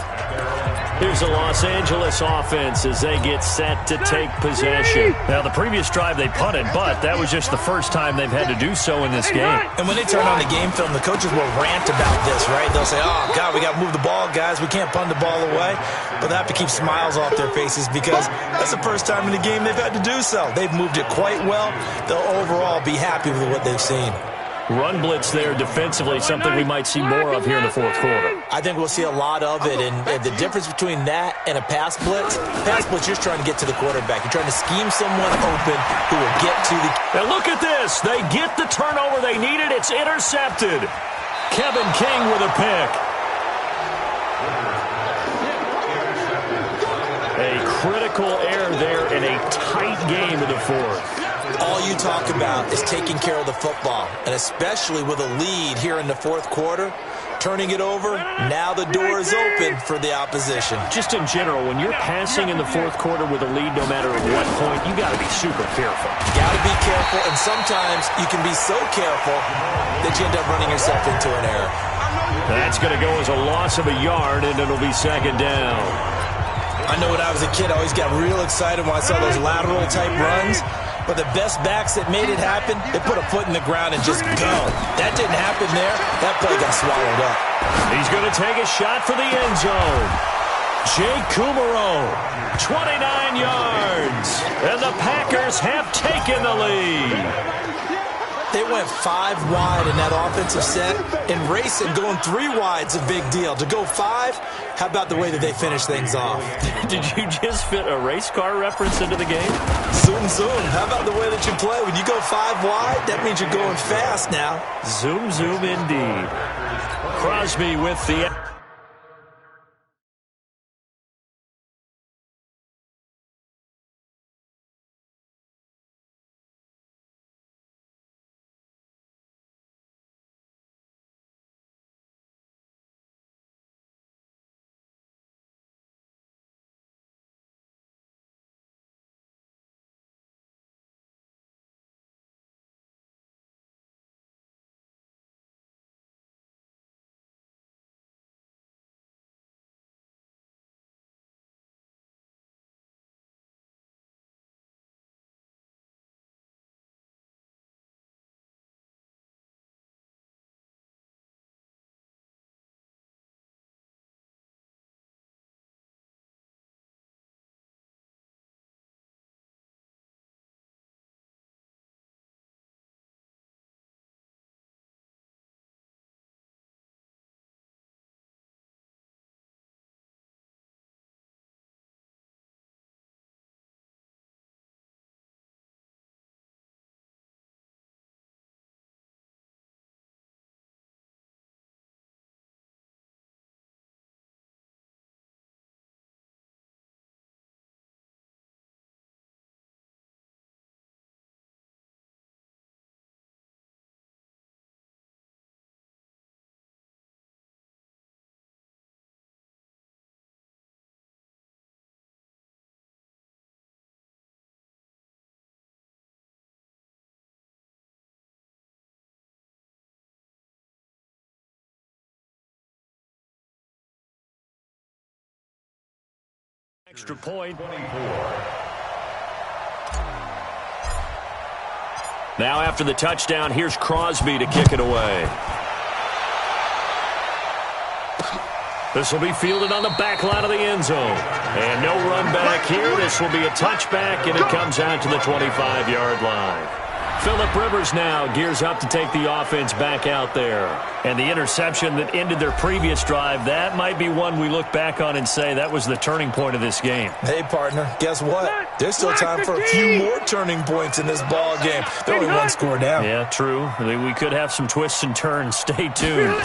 Here's the Los Angeles offense as they get set to take possession. Now, the previous drive they punted, but that was just the first time they've had to do so in this game. And when they turn on the game film, the coaches will rant about this, right? They'll say, oh, God, we got to move the ball, guys. We can't punt the ball away. But they have to keep smiles off their faces because that's the first time in the game they've had to do so. They've moved it quite well. They'll overall be happy with what they've seen. Run blitz there defensively, something we might see more of here in the fourth quarter. I think we'll see a lot of it, and the difference between that and a pass blitz, you're trying to get to the quarterback. You're trying to scheme someone open who will get to the... Now look at this. They get the turnover they needed. It's intercepted. Kevin King with a pick. A critical error there in a tight game in the fourth. All you talk about is taking care of the football, and especially with a lead here in the fourth quarter, turning it over, now the door is open for the opposition. Just in general, when you're passing in the fourth quarter with a lead, no matter at what point, you got to be super careful. You got to be careful, and sometimes you can be so careful that you end up running yourself into an error. That's going to go as a loss of a yard, and it'll be second down. I know when I was a kid, I always got real excited when I saw those lateral-type runs. But the best backs that made it happen, they put a foot in the ground and just go. That didn't happen there. That play got swallowed up. He's going to take a shot for the end zone. Jake Kumaro, 29 yards. And the Packers have taken the lead. They went 5 wide in that offensive set, and racing going 3 wide's a big deal. To go 5, how about the way that they finish things off? Did you just fit a race car reference into the game? Zoom, zoom. How about the way that you play? When you go 5 wide, that means you're going fast now. Zoom, zoom indeed. Crosby with the... Extra point. 24. Now after the touchdown, here's Crosby to kick it away. This will be fielded on the back line of the end zone. And no run back here. This will be a touchback, and it comes out to the 25-yard line. Phillip Rivers now gears up to take the offense back out there. And the interception that ended their previous drive, that might be one we look back on and say that was the turning point of this game. Hey, partner, guess what? There's still time for a few more turning points in this ball game. They're only 1 score down. Yeah, true. We could have some twists and turns. Stay tuned.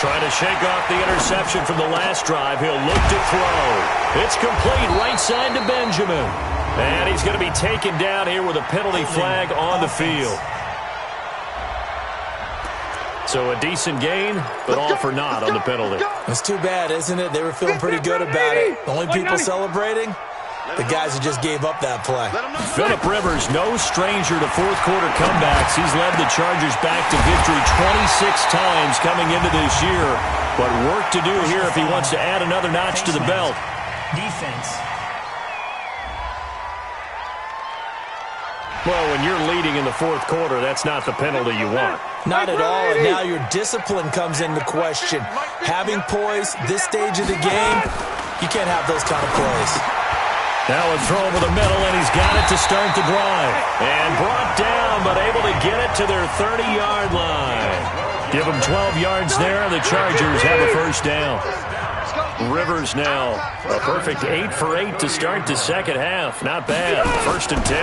Trying to shake off the interception from the last drive. He'll look to throw. It's complete right side to Benjamin. And he's going to be taken down here with a penalty flag on the field. So a decent gain, but all for naught on the penalty. It's too bad, isn't it? They were feeling pretty good about it. The only people celebrating, the guys who just gave up that play. Phillip Rivers, no stranger to fourth-quarter comebacks. He's led the Chargers back to victory 26 times coming into this year. But work to do here if he wants to add another notch to the belt. Defense. Well, when you're leading in the fourth quarter, that's not the penalty you want. Not at all, and now your discipline comes into question. Having poise this stage of the game, you can't have those kind of plays. Now a throw over the middle, and he's got it to start the drive. And brought down, but able to get it to their 30-yard line. Give them 12 yards there, and the Chargers have a first down. Rivers now, a perfect 8 for 8 to start the second half. Not bad. 1st and 10.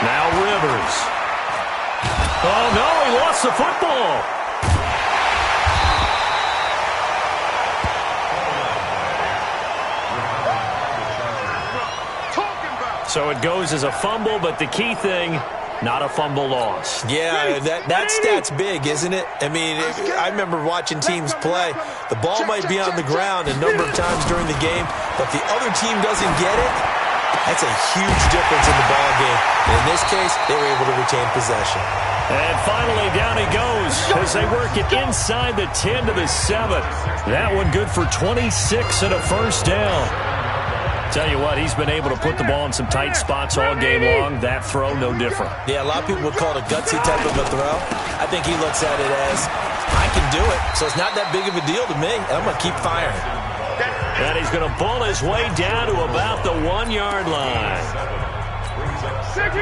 Now Rivers. Oh, no, he lost the football. So it goes as a fumble, but the key thing, not a fumble loss. Yeah, that stat's big, isn't it? I mean, I remember watching teams play. The ball might be on the ground a number of times during the game, but if the other team doesn't get it, that's a huge difference in the ball game. And in this case, they were able to retain possession. And finally, down he goes as they work it inside the 10 to the 7. That one good for 26 and a first down. Tell you what, he's been able to put the ball in some tight spots all game long. That throw, no different. Yeah, a lot of people would call it a gutsy type of a throw. I think he looks at it as, I can do it, so it's not that big of a deal to me. I'm going to keep firing. And he's going to pull his way down to about the 1-yard line.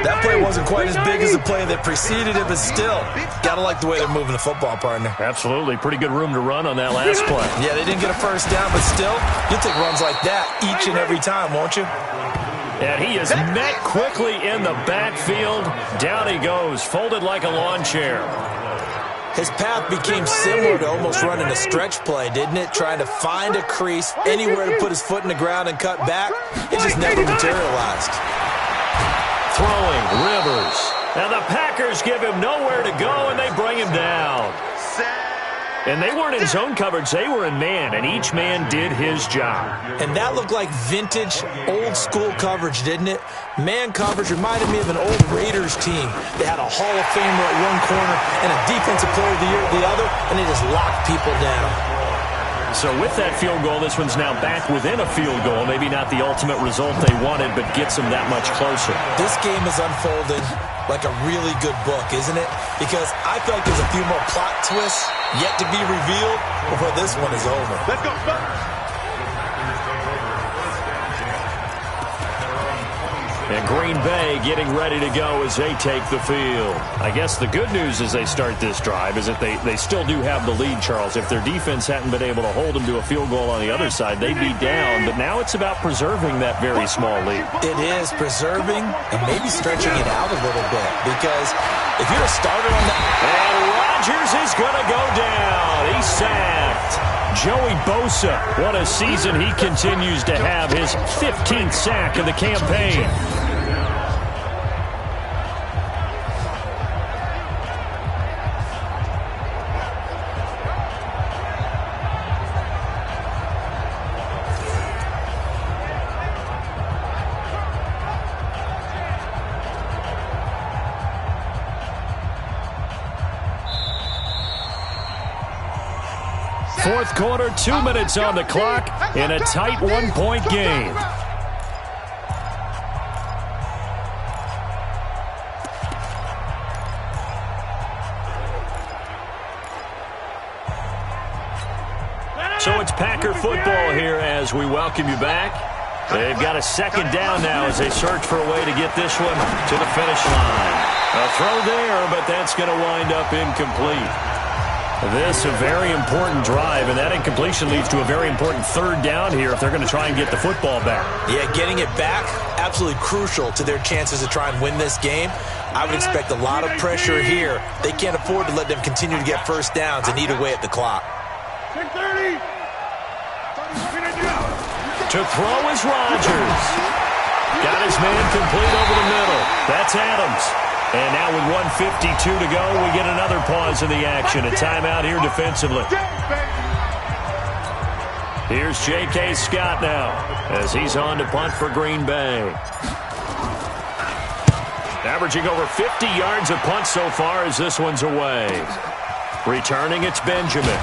That play wasn't quite as big as the play that preceded it, but still, got to like the way they're moving the football, partner. Absolutely. Pretty good room to run on that last play. Yeah, they didn't get a first down, but still, you'll take runs like that each and every time, won't you? And he is met quickly in the backfield. Down he goes, folded like a lawn chair. His path became similar to almost running a stretch play, didn't it? Trying to find a crease, anywhere to put his foot in the ground and cut back. It just never materialized. Throwing, Rivers. Now the Packers give him nowhere to go, and they bring him down. And they weren't in zone coverage. They were in man, and each man did his job. And that looked like vintage, old-school coverage, didn't it? Man coverage reminded me of an old Raiders team. They had a Hall of Famer at one corner and a Defensive Player of the Year at the other, and they just locked people down. So with that field goal, this one's now back within a field goal. Maybe not the ultimate result they wanted, but gets them that much closer. This game is unfolding like a really good book, isn't it? Because I feel like there's a few more plot twists yet to be revealed before this one is over. Let's go. And Green Bay getting ready to go as they take the field. I guess the good news as they start this drive is that they still do have the lead, Charles. If their defense hadn't been able to hold them to a field goal on the other side, they'd be down. But now it's about preserving that very small lead. It is preserving and maybe stretching it out a little bit. Because if you're a starter on that... And Rodgers is going to go down. He's sacked. Joey Bosa, what a season he continues to have. His 15th sack of the campaign. Fourth quarter, 2 minutes on the clock in a tight one-point game. So it's Packer football here as we welcome you back. They've got a second down now as they search for a way to get this one to the finish line. A throw there, but that's going to wind up incomplete. This a very important drive, and that incompletion leads to a very important third down here if they're going to try and get the football back. Yeah, getting it back, absolutely crucial to their chances to try and win this game. I would expect a lot of pressure here. They can't afford to let them continue to get first downs and eat away at the clock. 6:30. To throw is Rodgers. Got his man complete over the middle. That's Adams. And now with 1:52 to go, we get another pause in the action. A timeout here defensively. Here's J.K. Scott now as he's on to punt for Green Bay. Averaging over 50 yards a punt so far as this one's away. Returning, it's Benjamin.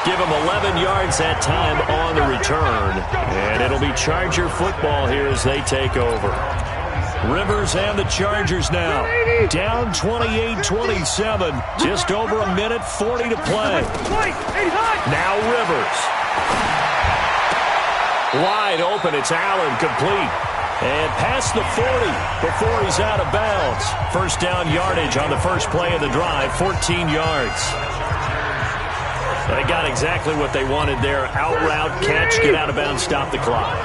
Give him 11 yards that time on the return. And it'll be Charger football here as they take over. Rivers and the Chargers now. Down 28-27. Just over a minute 40 to play. Now Rivers. Wide open. It's Allen, complete. And past the 40 before he's out of bounds. First down yardage on the first play of the drive, 14 yards. They got exactly what they wanted there. Out route, catch, get out of bounds, stop the clock.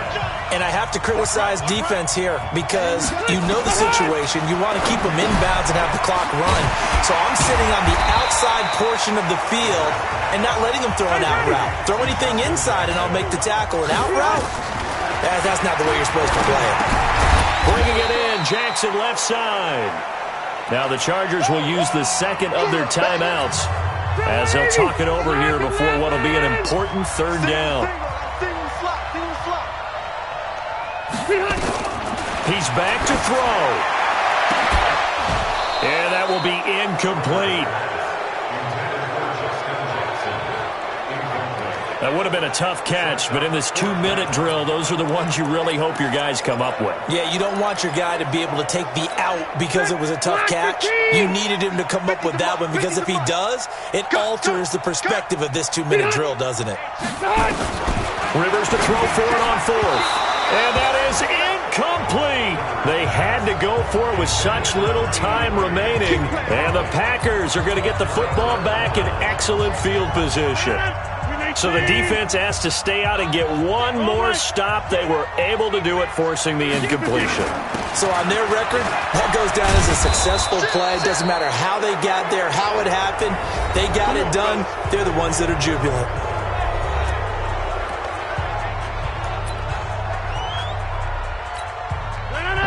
And I have to criticize defense here because you know the situation. You want to keep them inbounds and have the clock run. So I'm sitting on the outside portion of the field and not letting them throw an out route. Throw anything inside and I'll make the tackle. An out route? That's not the way you're supposed to play it. Bringing it in, Jackson left side. Now the Chargers will use the second of their timeouts as they'll talk it over here before what will be an important third down. He's back to throw. And that will be incomplete. That would have been a tough catch, but in this 2-minute drill, those are the ones you really hope your guys come up with. Yeah, you don't want your guy to be able to take the out because it was a tough catch. You needed him to come up with that one because if he does, it alters the perspective of this 2-minute drill, doesn't it? Rivers to throw for it on fourth. And that is incomplete. They had to go for it with such little time remaining. And the Packers are going to get the football back in excellent field position. So the defense has to stay out and get one more stop. They were able to do it, forcing the incompletion. So on their record, that goes down as a successful play. It doesn't matter how they got there, how it happened. They got it done. They're the ones that are jubilant.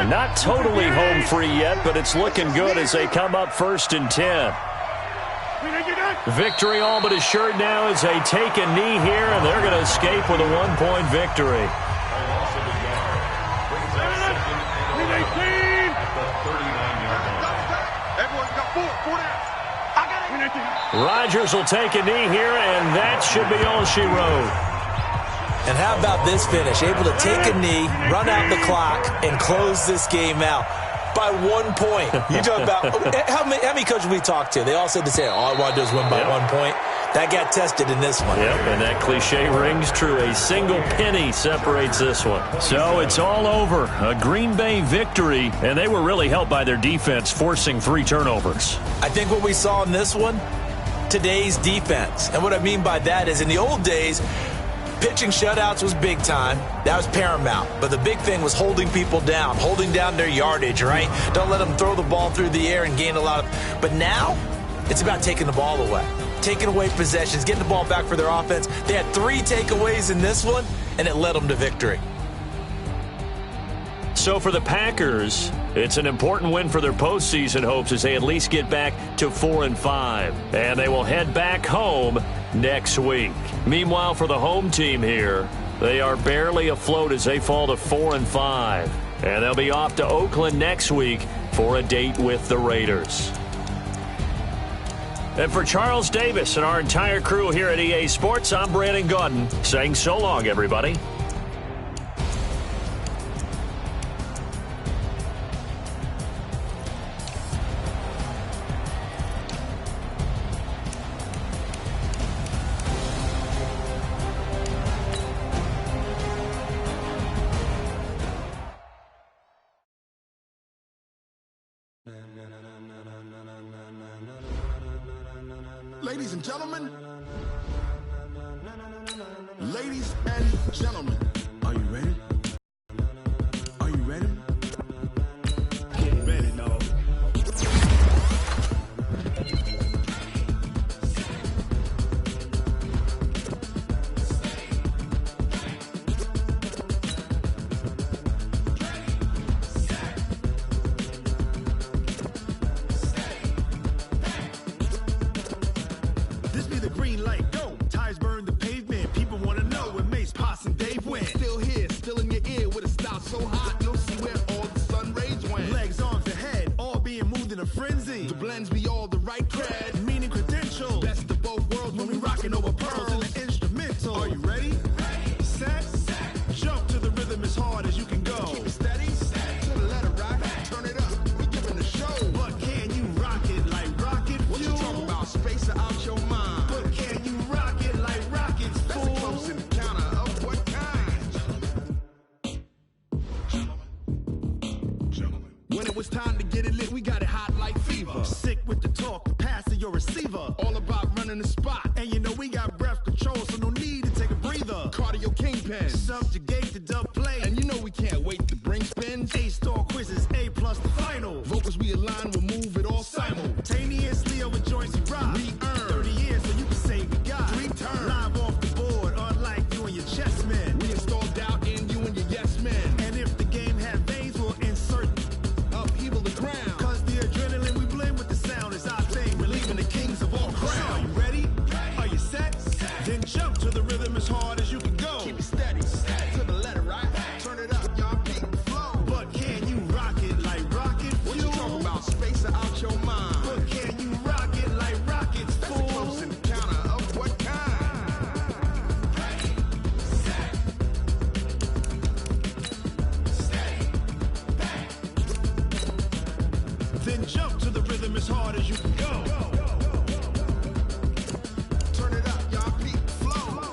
Not totally home free yet, but it's looking good as they come up 1st and 10. Victory all but assured now as they take a knee here, and they're going to escape with a 1-point victory. Rodgers will take a knee here, and that should be all she wrote. And how about this finish? Able to take a knee, run out the clock, and close this game out by 1 point. You talk about how many coaches we talked to? They all said the same. All I want to do is win by 1 point. That got tested in this one. Yep, and that cliche rings true. A single penny separates this one. So it's all over. A Green Bay victory, and they were really helped by their defense forcing 3 turnovers. I think what we saw in this one, today's defense. And what I mean by that is in the old days, pitching shutouts was big time. That was paramount. But the big thing was holding people down, holding down their yardage, right? Don't let them throw the ball through the air and gain a lot of... But now, it's about taking the ball away. Taking away possessions, getting the ball back for their offense. They had 3 takeaways in this one, and it led them to victory. So for the Packers, it's an important win for their postseason hopes as they at least get back to 4-5. And they will head back home next week. Meanwhile, for the home team here, they are barely afloat as they fall to 4-5. And they'll be off to Oakland next week for a date with the Raiders. And for Charles Davis and our entire crew here at EA Sports, I'm Brandon Gaudin saying so long, everybody. Ladies and gentlemen, are you ready? Are you ready? Get ready, dog. This be the green light, go. Tires burn the pavement. The blends be all the right cred, meaning credential. Best of both worlds when we rockin' over pearls in the instrumental. Are you ready? Set. Jump to the rhythm as hard as you can go. Keep it steady. To the letter right. Turn it up. We giving the show. But can you rock it like rocket fuel? What you talking about? Space out your mind. But can you rock it like rockets, fool? That's a close encounter of what kind? Gentlemen. When it was time to get it lit, we got it hot like fever. Sick with the talk, passing your receiver. All about running the spot. And you know we got breath control, so no need to take a breather. Cardio kingpin, subjugate the dub play. And you know we can't wait to bring spins. A-star quizzes, A+ the final. Vocals we align, we'll move it all simultaneously over joints we rock. We earn 30 years, so you can say we got 3 turns. Live off the board, unlike you and your chess men. We install doubt in you and your yes men. And if the game had veins, we'll insert upheaval the ground. Cause the adrenaline we blend with the sound is our thing. Relieving the kings of all crowns. Are you ready? Are you set? Then jump to the rhythm as hard as you can go. Keep it steady. To the letter right. Turn it up, y'all beat the flow. But can you rock it like rocket fuel? What you talking about? Space out your mind. But can you rock it like rockets, fool? That's a close encounter of what kind? Then jump to the rhythm as hard as you can go. Turn it up, y'all beat the flow.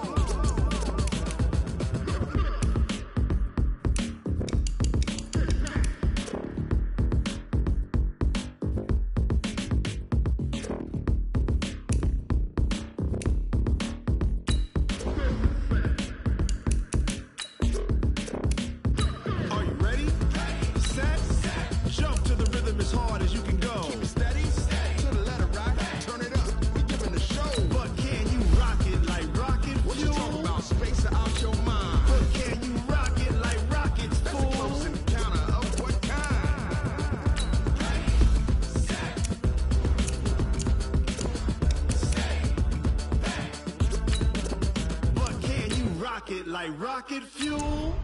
Are you ready? Set. Jump to the rhythm as hard as you can go. Keep it steady. To the letter right. Turn it up. We giving the show. But can you rock it like rocket fuel? What you talking about? Space out your mind. But can you rock it like rockets, fool? That's a close encounter of what kind? But can you rock it like rocket fuel?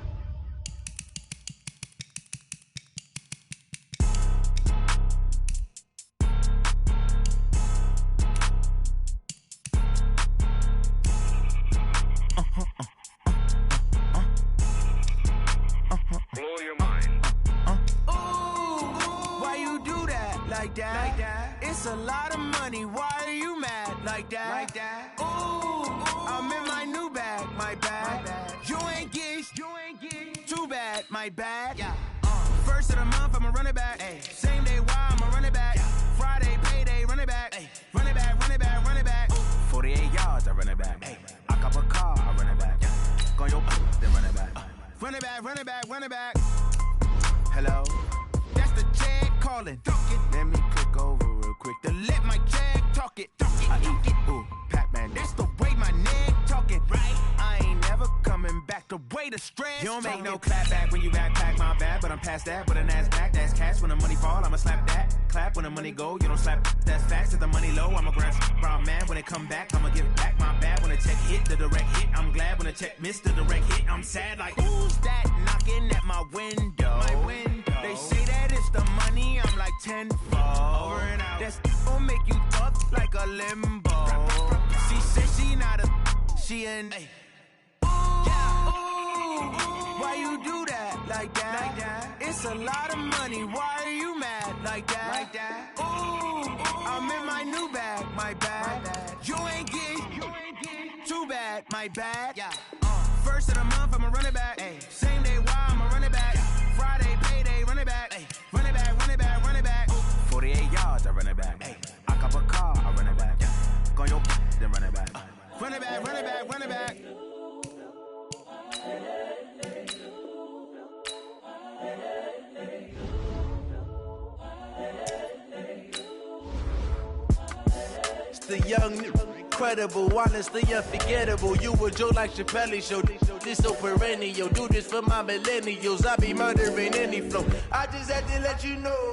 Blow your mind. Why you do that like that? It's a lot of money. Why are you mad like that? I'm in my new bag, my bag. You ain't get too bad, my bad. First of the month, I'ma run it back. Same day, why I'ma run it back. Friday, payday, run it back. Run it back, run it back, run it back. 48 yards, I run it back. I cop a car, I run it back. Go your then run it back. Run it back, run it back, run it back. Hello? That's the check calling. Let me click over real quick to let my check talk it. I eat it. Ooh, Pac-Man, that's the way my neck talking. Right? I ain't never coming back the way the stress. You don't make no clap back when you backpack my bad, but I'm past that with a NASDAQ. That's cash when the money fall, I'ma slap that. Clap when the money go, you don't slap. That's facts. If the money low, I'ma grab brown man. When it come back, I'ma give back my bad. When the check hit, the direct hit. I'm glad when the check missed the direct hit. I'm sad like, who's that knocking at my window? My window. They say that it's the money, I'm like tenfold. Over and out. That's gon' make you fuck like a limbo. She said she not a, she an. Why you do that like that? It's a lot of money. Why are you mad like that? I'm in my new bag, my bag. You ain't get too bad, my bad. First of the month, I'ma run it back. Same day, why I'ma run it back. Friday, payday, run it back. Run it back, run it back, run it back. 48 yards, I run it back. I cop a car, I run it back. Go your then run it back. Run it back, run it back, run it back. It's the young, incredible, honestly unforgettable. You a joke like Chappelle Show. This so perennial. Do this for my millennials. I be murdering any flow. I just had to let you know.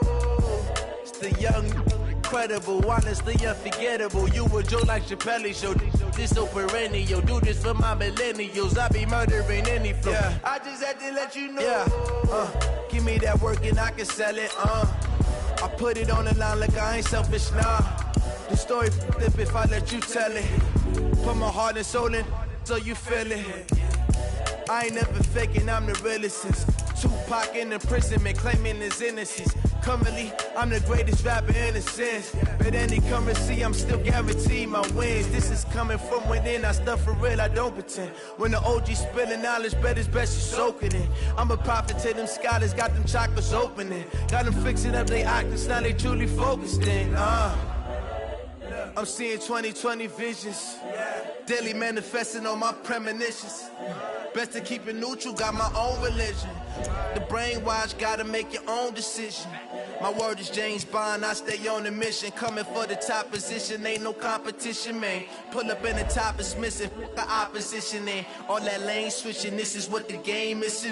It's the young, incredible, honestly unforgettable. You a joke like Chappelle Show. This so perennial. Do this for my millennials. I be murdering any flow. I just had to let you know. Give me that work and I can sell it. I put it on the line like I ain't selfish, nah. The story flip if I let you tell it. Put my heart and soul in so you feel it. I ain't never faking, I'm the realest since Tupac in imprisonment, claiming his innocence. Currently, I'm the greatest rapper in a sense. But any currency, I'm still guaranteed my wins. This is coming from within, I stuff for real, I don't pretend. When the OG spilling knowledge, bet it's best you soak it in. I'm a prophet to them scholars, got them chakras opening. Got them fixing up they actors, now they truly focused in. I'm seeing 2020 visions. Daily manifesting on my premonitions. Best to keep it neutral, got my own religion. The brainwash, gotta make your own decision. My word is James Bond, I stay on the mission. Coming for the top position, ain't no competition, man. Pull up in the top, it's missing, the opposition, and all that lane switching, this is what the game is.